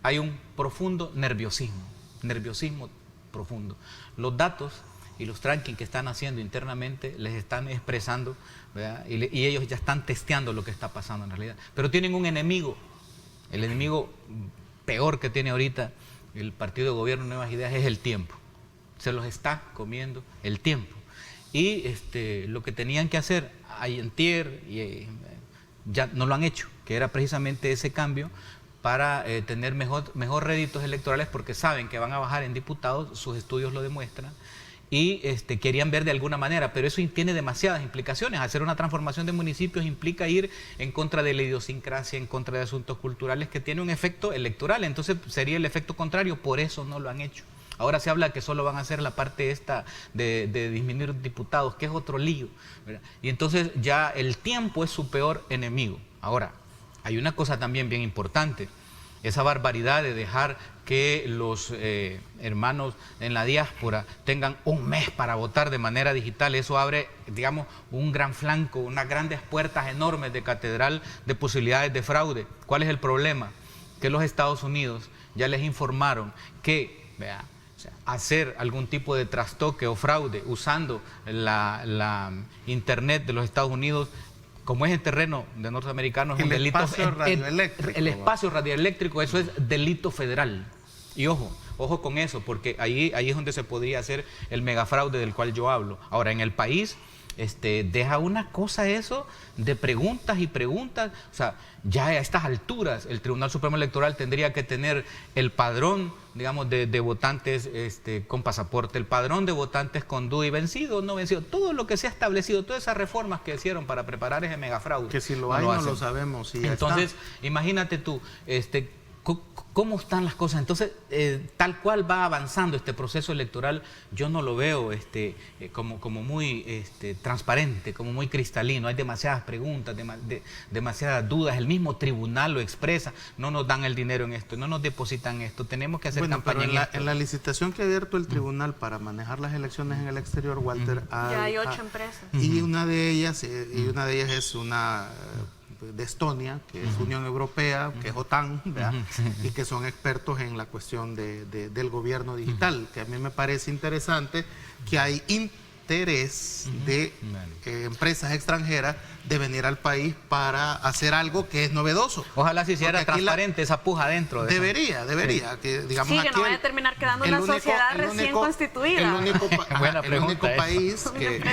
hay un profundo nerviosismo profundo. Los datos y los rankings que están haciendo internamente les están expresando, ¿verdad? Y ellos ya están testeando lo que está pasando en realidad. Pero tienen un enemigo, el enemigo peor que tiene ahorita el Partido de Gobierno Nuevas Ideas es el tiempo. Se los está comiendo el tiempo. Y lo que tenían que hacer antier, ya no lo han hecho, que era precisamente ese cambio para tener mejor réditos electorales, porque saben que van a bajar en diputados, sus estudios lo demuestran, y querían ver de alguna manera, pero eso tiene demasiadas implicaciones. Hacer una transformación de municipios implica ir en contra de la idiosincrasia, en contra de asuntos culturales, que tiene un efecto electoral, entonces sería el efecto contrario, por eso no lo han hecho. Ahora se habla que solo van a hacer la parte esta de disminuir diputados, que es otro lío, ¿verdad? Y entonces ya el tiempo es su peor enemigo. Ahora, hay una cosa también bien importante, esa barbaridad de dejar que los hermanos en la diáspora tengan un mes para votar de manera digital. Eso abre, digamos, un gran flanco, unas grandes puertas enormes de catedral de posibilidades de fraude. ¿Cuál es el problema? Que los Estados Unidos ya les informaron que, vea, hacer algún tipo de trastoque o fraude usando la internet de los Estados Unidos, como es el terreno de norteamericanos, es un delito. El espacio radioeléctrico, eso es delito federal. Y ojo con eso, porque ahí es donde se podría hacer el megafraude del cual yo hablo. Ahora, en el país deja una cosa eso de preguntas y preguntas. O sea, ya a estas alturas el Tribunal Supremo Electoral tendría que tener el padrón, digamos, de votantes con pasaporte, el padrón de votantes con DUI, vencido o no vencido, todo lo que se ha establecido, todas esas reformas que hicieron para preparar ese megafraude. Que si lo hay no lo sabemos. Y entonces, imagínate tú, ¿cómo están las cosas? Entonces, tal cual va avanzando este proceso electoral, yo no lo veo como muy transparente, como muy cristalino. Hay demasiadas preguntas, demasiadas dudas. El mismo tribunal lo expresa. No nos dan el dinero en esto, no nos depositan esto. Tenemos que hacer campaña en esto. En la licitación que ha abierto el tribunal para manejar las elecciones en el exterior, Walter, ya hay 8 empresas. Y una de ellas es una de Estonia, que es Unión Europea, que es OTAN, ¿verdad? Y que son expertos en la cuestión del gobierno digital, que a mí me parece interesante que hay interés de empresas extranjeras de venir al país para hacer algo que es novedoso. Ojalá se hiciera transparente esa puja dentro de debería. Sí. Que, digamos, que no vaya a terminar quedando una sociedad recién constituida. El único país que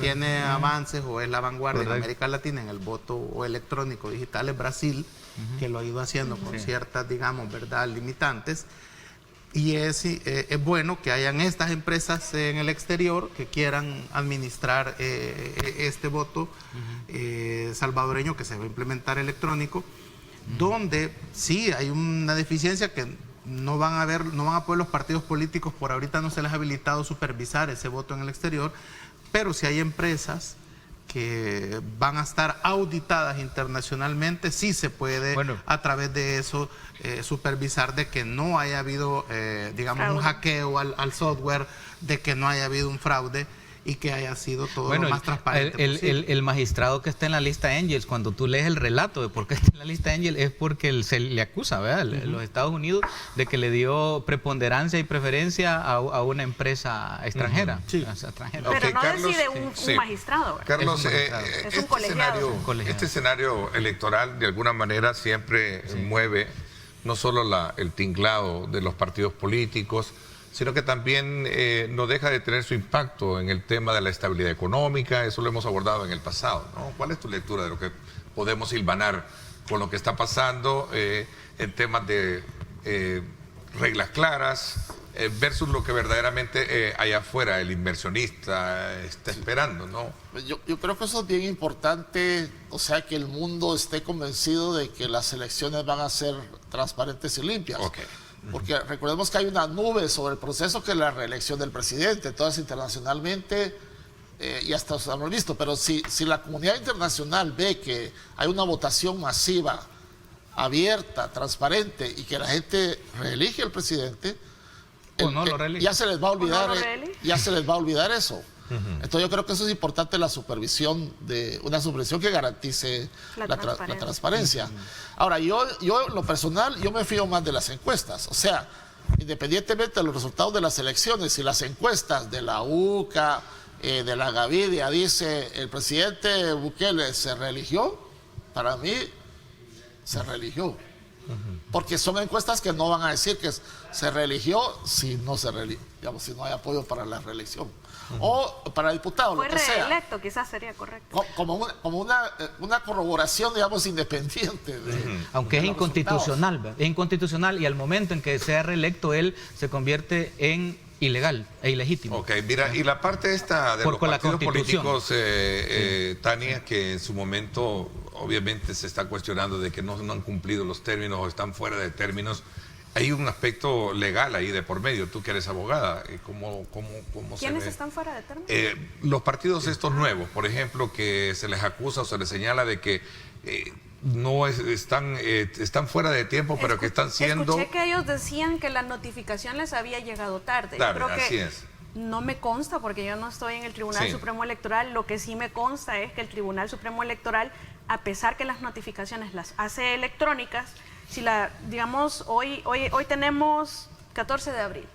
tiene avances o es la vanguardia en América Latina en el voto electrónico digital es Brasil, que lo ha ido haciendo con ciertas, digamos, ¿verdad?, limitantes. Y es bueno que hayan estas empresas en el exterior que quieran administrar este voto salvadoreño que se va a implementar electrónico, donde sí hay una deficiencia que no van a poder los partidos políticos, por ahorita no se les ha habilitado supervisar ese voto en el exterior, pero si hay empresas que van a estar auditadas internacionalmente, sí se puede a través de eso supervisar de que no haya habido, digamos, un hackeo al software, de que no haya habido un fraude y que haya sido todo lo más transparente posible. El magistrado que está en la lista Angels, cuando tú lees el relato de por qué está en la lista Angels, es porque se le acusa, ¿verdad? Los Estados Unidos de que le dio preponderancia y preferencia a una empresa extranjera. Extranjera. Pero no Carlos, decide un magistrado, ¿verdad? Carlos, es un colegiado. Este escenario electoral de alguna manera siempre mueve no solo el tinglado de los partidos políticos, sino que también no deja de tener su impacto en el tema de la estabilidad económica. Eso lo hemos abordado en el pasado, ¿no? ¿Cuál es tu lectura de lo que podemos hilvanar con lo que está pasando en temas de reglas claras versus lo que verdaderamente allá afuera el inversionista está esperando, ¿no? Yo creo que eso es bien importante, o sea, que el mundo esté convencido de que las elecciones van a ser transparentes y limpias. Porque recordemos que hay una nube sobre el proceso que es la reelección del presidente. Entonces, internacionalmente, y hasta lo hemos visto, pero si la comunidad internacional ve que hay una votación masiva, abierta, transparente, y que la gente reelige al presidente, ya se les va a olvidar eso. Entonces yo creo que eso es importante, una supervisión que garantice la transparencia. Ahora, yo lo personal, yo me fío más de las encuestas. O sea, independientemente de los resultados de las elecciones, si las encuestas de la UCA, de la Gavidia dice el presidente Bukele se reeligió, para mí se reeligió. Porque son encuestas que no van a decir que se reeligió si no si no hay apoyo para la reelección. O para diputado, lo que sea. Reelecto, quizás sería correcto. Como una corroboración, digamos, independiente. Aunque es inconstitucional, ¿verdad? Es inconstitucional, y al momento en que sea reelecto, él se convierte en ilegal e ilegítimo. Ok, mira, y la parte esta de los partidos políticos, Tania, que en su momento obviamente se está cuestionando de que no han cumplido los términos o están fuera de términos. Hay un aspecto legal ahí de por medio, tú que eres abogada, ¿cómo ¿Quiénes se ve? están fuera de términos? Los partidos estos nuevos, por ejemplo, que se les acusa o se les señala de que están fuera de tiempo, pero que están siendo... Escuché que ellos decían que la notificación les había llegado tarde. Claro, creo así que es. No me consta, porque yo no estoy en el Tribunal Supremo Electoral. Lo que sí me consta es que el Tribunal Supremo Electoral, a pesar que las notificaciones las hace electrónicas, digamos, hoy tenemos 14 de abril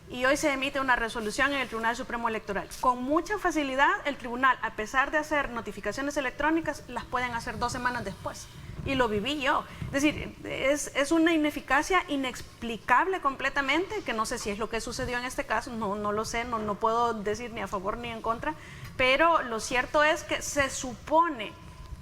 y hoy se emite una resolución en el Tribunal Supremo Electoral. Con mucha facilidad el tribunal, a pesar de hacer notificaciones electrónicas, las pueden hacer 2 semanas después. Y lo viví yo. Es decir, es una ineficacia inexplicable completamente, que no sé si es lo que sucedió en este caso, no lo sé, no puedo decir ni a favor ni en contra, pero lo cierto es que se supone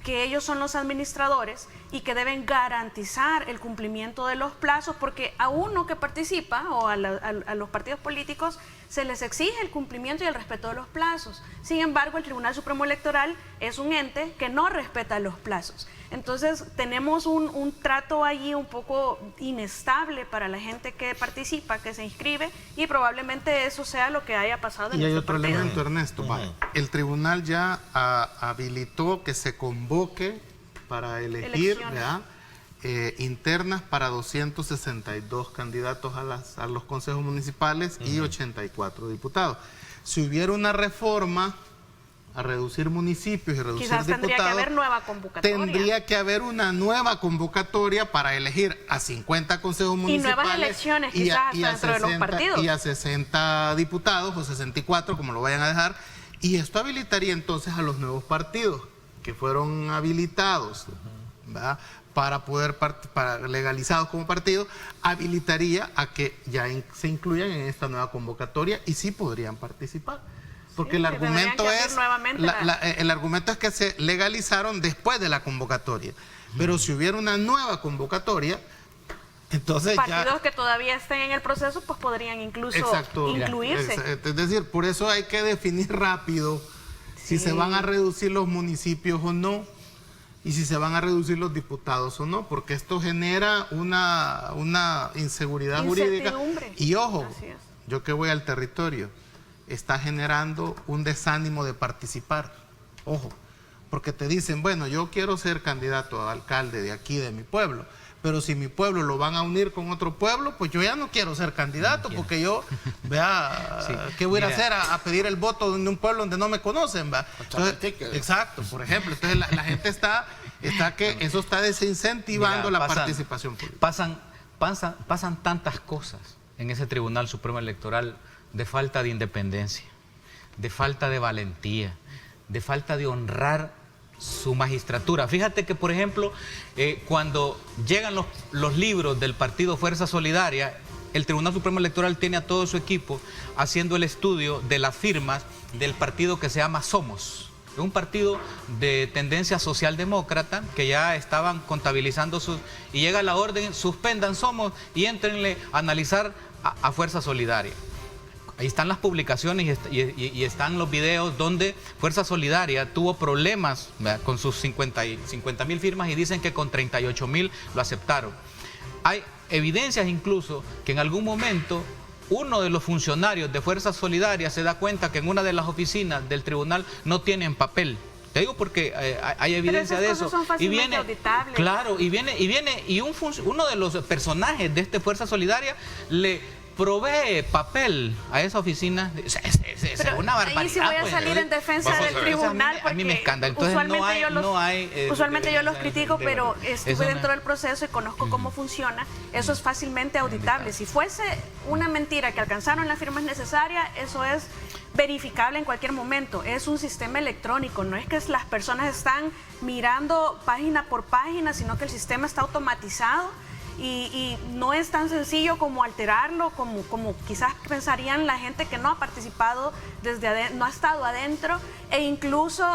que ellos son los administradores y que deben garantizar el cumplimiento de los plazos, porque a uno que participa o a los partidos políticos se les exige el cumplimiento y el respeto de los plazos. Sin embargo, el Tribunal Supremo Electoral es un ente que no respeta los plazos. Entonces tenemos un trato allí un poco inestable para la gente que participa, que se inscribe, y probablemente eso sea lo que haya pasado en Y hay este otro partido. elemento, Ernesto. El tribunal ya habilitó que se convoque para elegir internas para 262 candidatos a los consejos municipales y 84 diputados. Si hubiera una reforma a reducir municipios y reducir quizás diputados, tendría que haber nueva convocatoria. Tendría que haber una nueva convocatoria para elegir a 50 consejos municipales. Y nuevas elecciones, quizás hasta dentro de los partidos. Y a 60 diputados o 64, como lo vayan a dejar. Y esto habilitaría entonces a los nuevos partidos que fueron habilitados, ¿verdad?, para legalizados como partido, habilitaría a que ya se incluyan en esta nueva convocatoria y sí podrían participar. Porque el argumento es que se legalizaron después de la convocatoria. Pero si hubiera una nueva convocatoria, entonces partidos que todavía estén en el proceso, pues podrían incluso incluirse. Es decir, por eso hay que definir rápido si se van a reducir los municipios o no, y si se van a reducir los diputados o no, porque esto genera una inseguridad jurídica. Y ojo, yo que voy al territorio, está generando un desánimo de participar. Ojo, porque te dicen, bueno, yo quiero ser candidato a alcalde de aquí, de mi pueblo, pero si mi pueblo lo van a unir con otro pueblo, pues yo ya no quiero ser candidato, porque yo, ¿qué voy a ir a hacer? A pedir el voto de un pueblo donde no me conocen, ¿va? Entonces, exacto, por ejemplo. Entonces la gente eso está desincentivando la participación política. Pasan tantas cosas en ese Tribunal Supremo Electoral, de falta de independencia, de falta de valentía, de falta de honrar su magistratura. Fíjate que, por ejemplo, cuando llegan los libros del partido Fuerza Solidaria, el Tribunal Supremo Electoral tiene a todo su equipo haciendo el estudio de las firmas del partido que se llama Somos. Es un partido de tendencia socialdemócrata que ya estaban contabilizando y llega la orden, suspendan Somos y éntrenle a analizar a Fuerza Solidaria. Ahí están las publicaciones y están los videos donde Fuerza Solidaria tuvo problemas, ¿verdad?, con sus 50.000 firmas, y dicen que con 38.000 lo aceptaron. Hay evidencias incluso que en algún momento uno de los funcionarios de Fuerza Solidaria se da cuenta que en una de las oficinas del tribunal no tienen papel. Te digo porque hay evidencia de eso. Son fácilmente auditables. Claro, y uno de los personajes de este Fuerza Solidaria le provee papel a esa oficina. Es una barbaridad. Ahí sí voy a salir en defensa del tribunal, a mí me escanda. Entonces usualmente yo los critico, pero estuve dentro del proceso y conozco cómo funciona. Eso es fácilmente auditable. Si fuese una mentira que alcanzaron las firmas necesarias, eso es verificable en cualquier momento. Es un sistema electrónico, no es que las personas están mirando página por página, sino que el sistema está automatizado. Y no es tan sencillo como alterarlo, como quizás pensarían la gente que no ha participado no ha estado adentro, e incluso,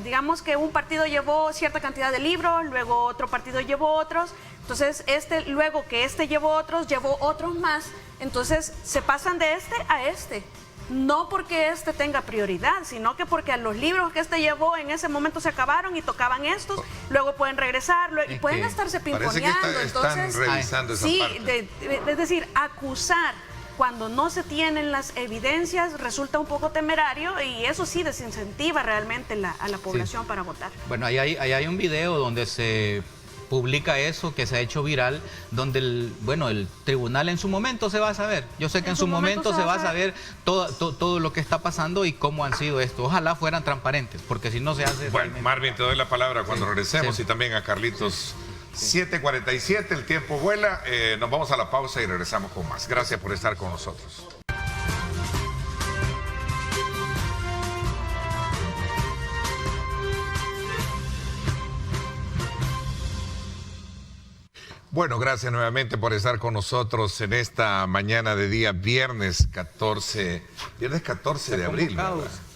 digamos que un partido llevó cierta cantidad de libros, luego otro partido llevó otros, entonces luego que llevó otros más, entonces se pasan de este a este. No porque tenga prioridad, sino que porque a los libros que llevó en ese momento se acabaron y tocaban estos, luego pueden regresar y pueden estarse pimponeando. Están revisando esa parte. Es decir, acusar cuando no se tienen las evidencias resulta un poco temerario y eso sí desincentiva realmente a la población para votar. Bueno, ahí hay un video donde se publica eso, que se ha hecho viral, donde el tribunal en su momento se va a saber. Yo sé que en su momento se va a saber todo lo que está pasando y cómo han sido esto. Ojalá fueran transparentes, porque si no se hace... Bueno, Marvin, te doy la palabra cuando regresemos y también a Carlitos. 7:47, el tiempo vuela. Nos vamos a la pausa y regresamos con más. Gracias por estar con nosotros. Bueno, gracias nuevamente por estar con nosotros en esta mañana de día viernes 14 de abril.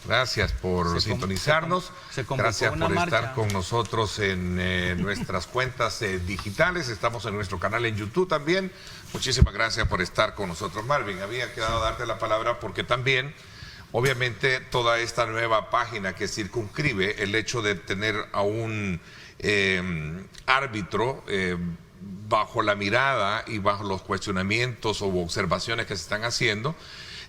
Gracias por sintonizarnos. Gracias por estar con nosotros en nuestras cuentas digitales. Estamos en nuestro canal en YouTube también. Muchísimas gracias por estar con nosotros. Marvin, había quedado darte la palabra porque también, obviamente, toda esta nueva página que circunscribe el hecho de tener a un árbitro bajo la mirada y bajo los cuestionamientos o observaciones que se están haciendo,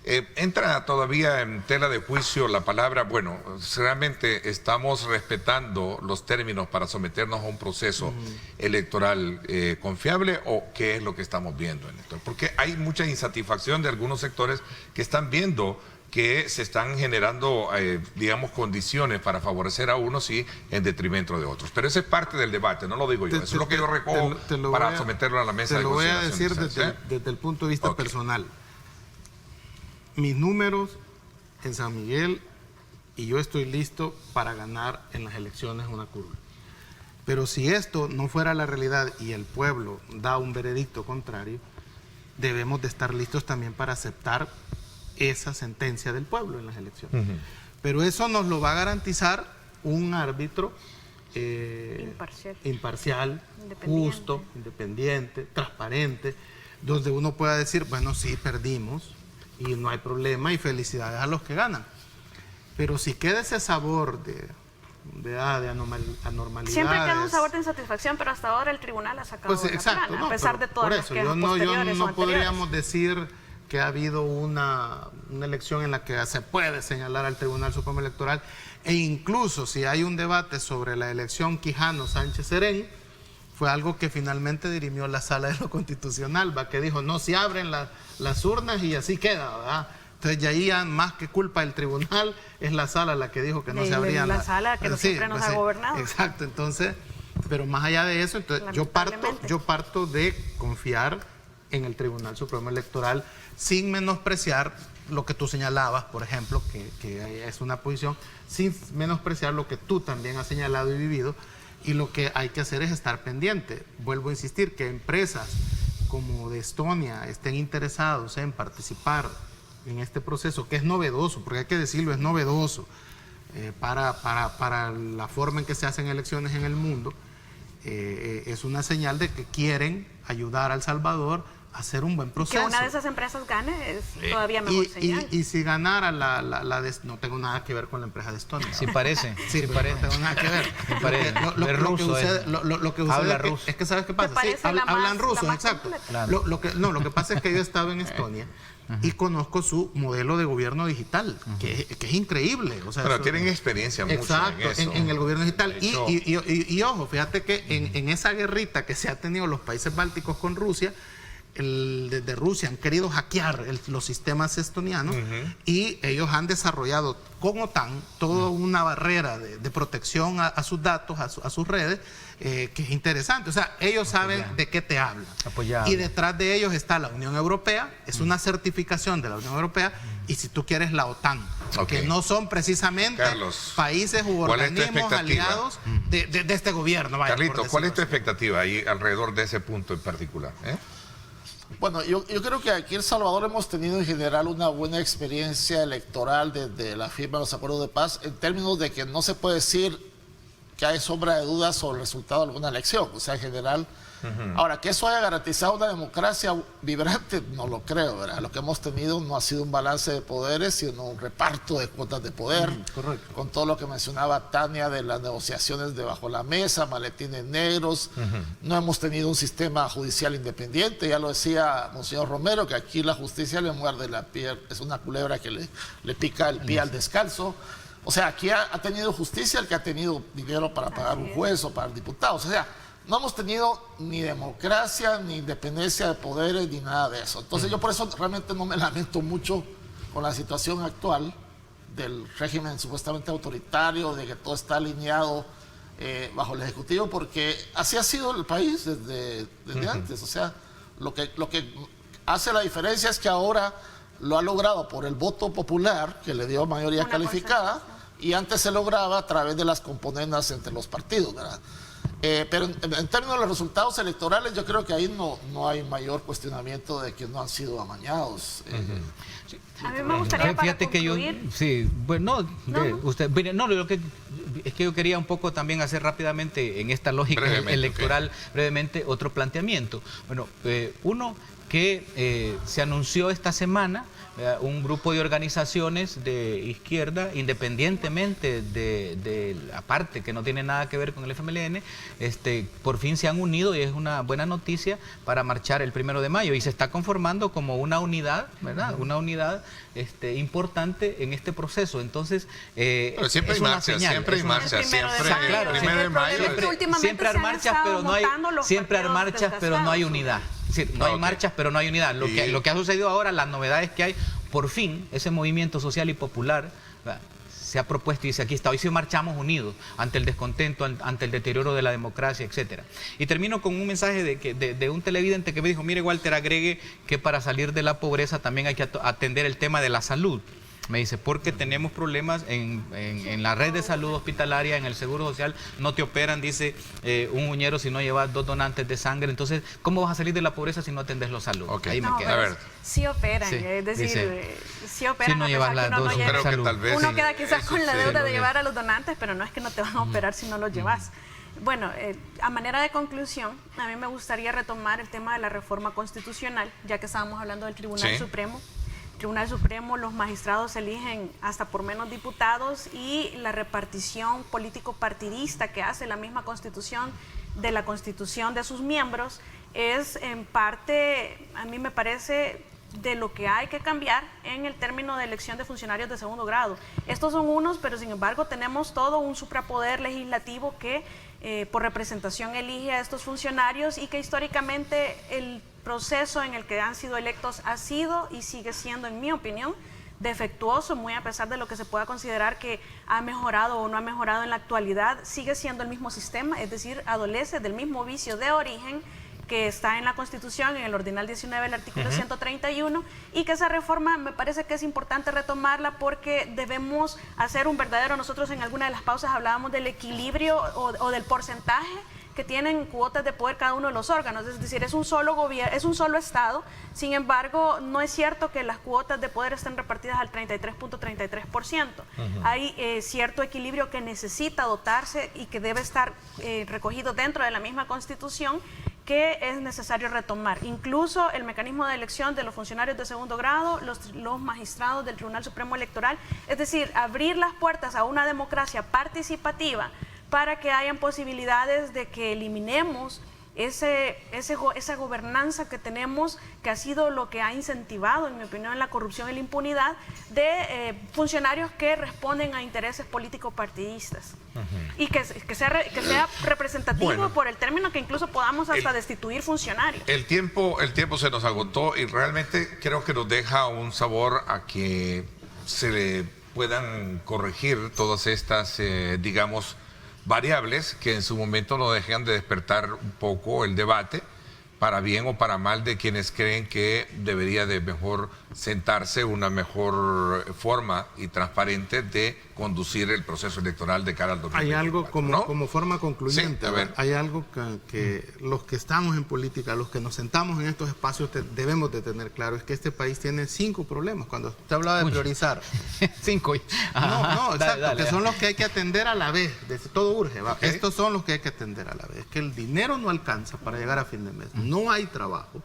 entra todavía en tela de juicio la palabra, bueno, realmente estamos respetando los términos para someternos a un proceso electoral confiable, o qué es lo que estamos viendo en esto. Porque hay mucha insatisfacción de algunos sectores que están viendo que se están generando, digamos, condiciones para favorecer a unos y en detrimento de otros. Pero esa es parte del debate, no lo digo yo. Eso es lo que yo recojo para someterlo a la mesa de consideración. Te lo voy a decir desde el punto de vista personal. Mis números en San Miguel, y yo estoy listo para ganar en las elecciones una curul. Pero si esto no fuera la realidad y el pueblo da un veredicto contrario, debemos de estar listos también para aceptar esa sentencia del pueblo en las elecciones. Pero eso nos lo va a garantizar un árbitro imparcial, justo, independiente, transparente, donde uno pueda decir, bueno, sí, perdimos y no hay problema y felicidades a los que ganan. Pero si queda ese sabor de anormalidades... Siempre queda un sabor de insatisfacción, pero hasta ahora el tribunal ha sacado una plana, a pesar de todas las quejas posteriores. No podríamos decir que ha habido una elección en la que se puede señalar al Tribunal Supremo Electoral, e incluso si hay un debate sobre la elección Quijano-Sánchez Serén, fue algo que finalmente dirimió la Sala de lo Constitucional, que dijo, no se abren las urnas y así queda, ¿verdad? Entonces ya ahí, más que culpa del tribunal, es la Sala la que dijo que no se abrían. La Sala que siempre nos ha gobernado. Exacto, entonces, pero más allá de eso, entonces yo parto de confiar en el Tribunal Supremo Electoral, sin menospreciar lo que tú señalabas, por ejemplo, que es una posición, sin menospreciar lo que tú también has señalado y vivido, y lo que hay que hacer es estar pendiente. Vuelvo a insistir, que empresas como de Estonia estén interesados en participar en este proceso, que es novedoso, porque hay que decirlo, es novedoso para la forma en que se hacen elecciones en el mundo, es una señal de que quieren ayudar a El Salvador hacer un buen proceso. Que una de esas empresas gane es todavía mejor señal. Y si ganara no tengo nada que ver con la empresa de Estonia. Sí parece. Sí, parece. No tengo nada que ver. Sí parece. Lo que sucede Habla ruso. es que ¿sabes qué pasa? Sí, hablan ruso, exacto. Claro. Lo que pasa es que yo he estado en Estonia y conozco su modelo de gobierno digital, que es increíble. O sea, pero tienen experiencia mucho exacto, en eso. En el gobierno digital. Y ojo, fíjate que en esa guerrita que se ha tenido los países bálticos con Rusia, desde Rusia han querido hackear los sistemas estonianos y ellos han desarrollado con OTAN toda una barrera de protección a sus datos, a sus redes, que es interesante. O sea, ellos saben de qué te hablan. Y detrás de ellos está la Unión Europea, es una certificación de la Unión Europea, y si tú quieres la OTAN, que no son precisamente países u organismos aliados de este gobierno. Vaya, Carlito, ¿cuál es tu expectativa ahí alrededor de ese punto en particular? Bueno, yo creo que aquí en El Salvador hemos tenido en general una buena experiencia electoral desde la firma de los acuerdos de paz, en términos de que no se puede decir que hay sombra de dudas sobre el resultado de alguna elección. O sea, en general, ahora, que eso haya garantizado una democracia vibrante, no lo creo, ¿verdad? Lo que hemos tenido no ha sido un balance de poderes, sino un reparto de cuotas de poder, con todo lo que mencionaba Tania de las negociaciones debajo de la mesa, maletines negros. No hemos tenido un sistema judicial independiente, ya lo decía Monseñor Romero, que aquí la justicia le muerde la piel, es una culebra que le pica el pie al descalzo. O sea, aquí ha tenido justicia el que ha tenido dinero para pagar un juez o para diputados. O sea, no hemos tenido ni democracia, ni independencia de poderes, ni nada de eso. Entonces yo por eso realmente no me lamento mucho con la situación actual del régimen supuestamente autoritario, de que todo está alineado bajo el Ejecutivo, porque así ha sido el país desde antes. O sea, lo que hace la diferencia es que ahora lo ha logrado por el voto popular, que le dio mayoría calificada, y antes se lograba a través de las componendas entre los partidos, ¿verdad? Pero en términos de los resultados electorales, yo creo que ahí no hay mayor cuestionamiento de que no han sido amañados. A mí me gustaría fíjate que yo, sí, bueno, usted, no, lo que es que yo quería un poco también hacer rápidamente en esta lógica electoral, brevemente, otro planteamiento. Bueno, uno que se anunció esta semana un grupo de organizaciones de izquierda, independientemente de la parte que no tiene nada que ver con el FMLN, por fin se han unido y es una buena noticia para marchar el 1 de mayo y se está conformando como una unidad, ¿verdad? Una unidad importante en este proceso. Entonces, pero siempre hay marchas, siempre hay marchas, siempre hay marchas, pero no hay, siempre hay marchas, pero no hay unidad. Es decir, no hay marchas, pero no hay unidad. Lo que ha sucedido ahora, las novedades que hay, por fin, ese movimiento social y popular se ha propuesto y dice, aquí está, hoy sí marchamos unidos ante el descontento, ante el deterioro de la democracia, etcétera. Y termino con un mensaje de un televidente que me dijo, mire Walter, agregue que para salir de la pobreza también hay que atender el tema de la salud. Me dice, porque tenemos problemas en la red de salud hospitalaria, en el Seguro Social, no te operan, dice un uñero si no llevas 2 donantes de sangre. Entonces, ¿cómo vas a salir de la pobreza si no atendes la salud? Okay. Ahí me queda. A ver. Sí operan, es decir, dice, sí operan, si no llevas las dos, creo que tal vez uno queda quizás con la deuda de llevar a los donantes, pero no es que no te van a operar si no los llevas. Bueno, a manera de conclusión, a mí me gustaría retomar el tema de la reforma constitucional, ya que estábamos hablando del Tribunal Supremo. Tribunal Supremo, los magistrados eligen hasta por menos diputados y la repartición político-partidista que hace la misma Constitución de la Constitución de sus miembros es en parte, a mí me parece, de lo que hay que cambiar en el término de elección de funcionarios de segundo grado. Estos son unos, pero sin embargo tenemos todo un suprapoder legislativo que por representación elige a estos funcionarios y que históricamente el proceso en el que han sido electos ha sido y sigue siendo, en mi opinión, defectuoso, muy a pesar de lo que se pueda considerar que ha mejorado o no ha mejorado en la actualidad, sigue siendo el mismo sistema, es decir, adolece del mismo vicio de origen que está en la Constitución, en el Ordinal 19, el artículo 131, y que esa reforma me parece que es importante retomarla porque debemos hacer un verdadero, nosotros en alguna de las pausas hablábamos del equilibrio o del porcentaje que tienen cuotas de poder cada uno de los órganos, es decir, es un solo gobierno, es un solo Estado, sin embargo, no es cierto que las cuotas de poder estén repartidas al 33.33%. Hay cierto equilibrio que necesita dotarse y que debe estar recogido dentro de la misma Constitución, que es necesario retomar. Incluso el mecanismo de elección de los funcionarios de segundo grado, los magistrados del Tribunal Supremo Electoral, es decir, abrir las puertas a una democracia participativa para que hayan posibilidades de que eliminemos esa gobernanza que tenemos, que ha sido lo que ha incentivado, en mi opinión, la corrupción y la impunidad de funcionarios que responden a intereses políticos partidistas. Y que sea representativo por el término, que incluso podamos hasta destituir funcionarios. El tiempo se nos agotó y realmente creo que nos deja un sabor a que se le puedan corregir todas estas, digamos, variables que en su momento no dejan de despertar un poco el debate, para bien o para mal, de quienes creen que debería de mejor sentarse una mejor forma y transparente de conducir el proceso electoral de cara al 2024. Hay algo como forma concluyente, sí, hay algo que los que estamos en política, los que nos sentamos en estos espacios debemos de tener claro, es que este país tiene 5 problemas. Cuando usted hablaba de priorizar 5. No, exacto, que son los que hay que atender a la vez, todo urge, Okay. Estos son los que hay que atender a la vez, es que el dinero no alcanza para llegar a fin de mes, no hay trabajo,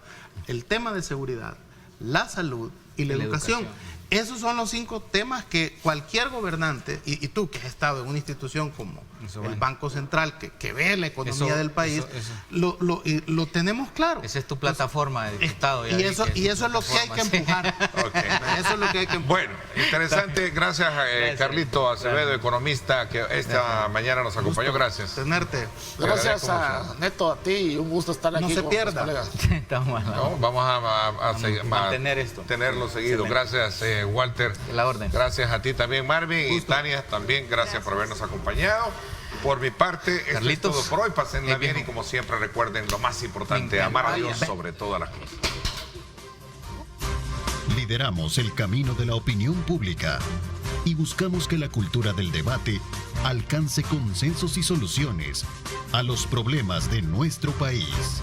el tema de seguridad, la salud y la educación. Esos son los 5 temas que cualquier gobernante, y tú que has estado en una institución como el Banco Central, que ve la economía del país, lo tenemos claro. Esa es tu plataforma de Estado. Y eso es lo que hay que empujar. Okay. Eso es lo que hay que empujar. Bueno, interesante. Gracias, Carlito Acevedo, economista, que esta mañana nos acompañó. Gracias. Tenerte. Gracias a Neto, a ti, un gusto estar aquí. No se pierda. Vamos a mantener esto. Tenerlo seguido. Gracias, Walter. La orden. Gracias a ti también, Marvin. Y Tania también. Gracias por habernos acompañado. Por mi parte, esto es todo por hoy. Pásenla bien y, como siempre, recuerden lo más importante: amar a Dios sobre todas las cosas. Lideramos el camino de la opinión pública y buscamos que la cultura del debate alcance consensos y soluciones a los problemas de nuestro país.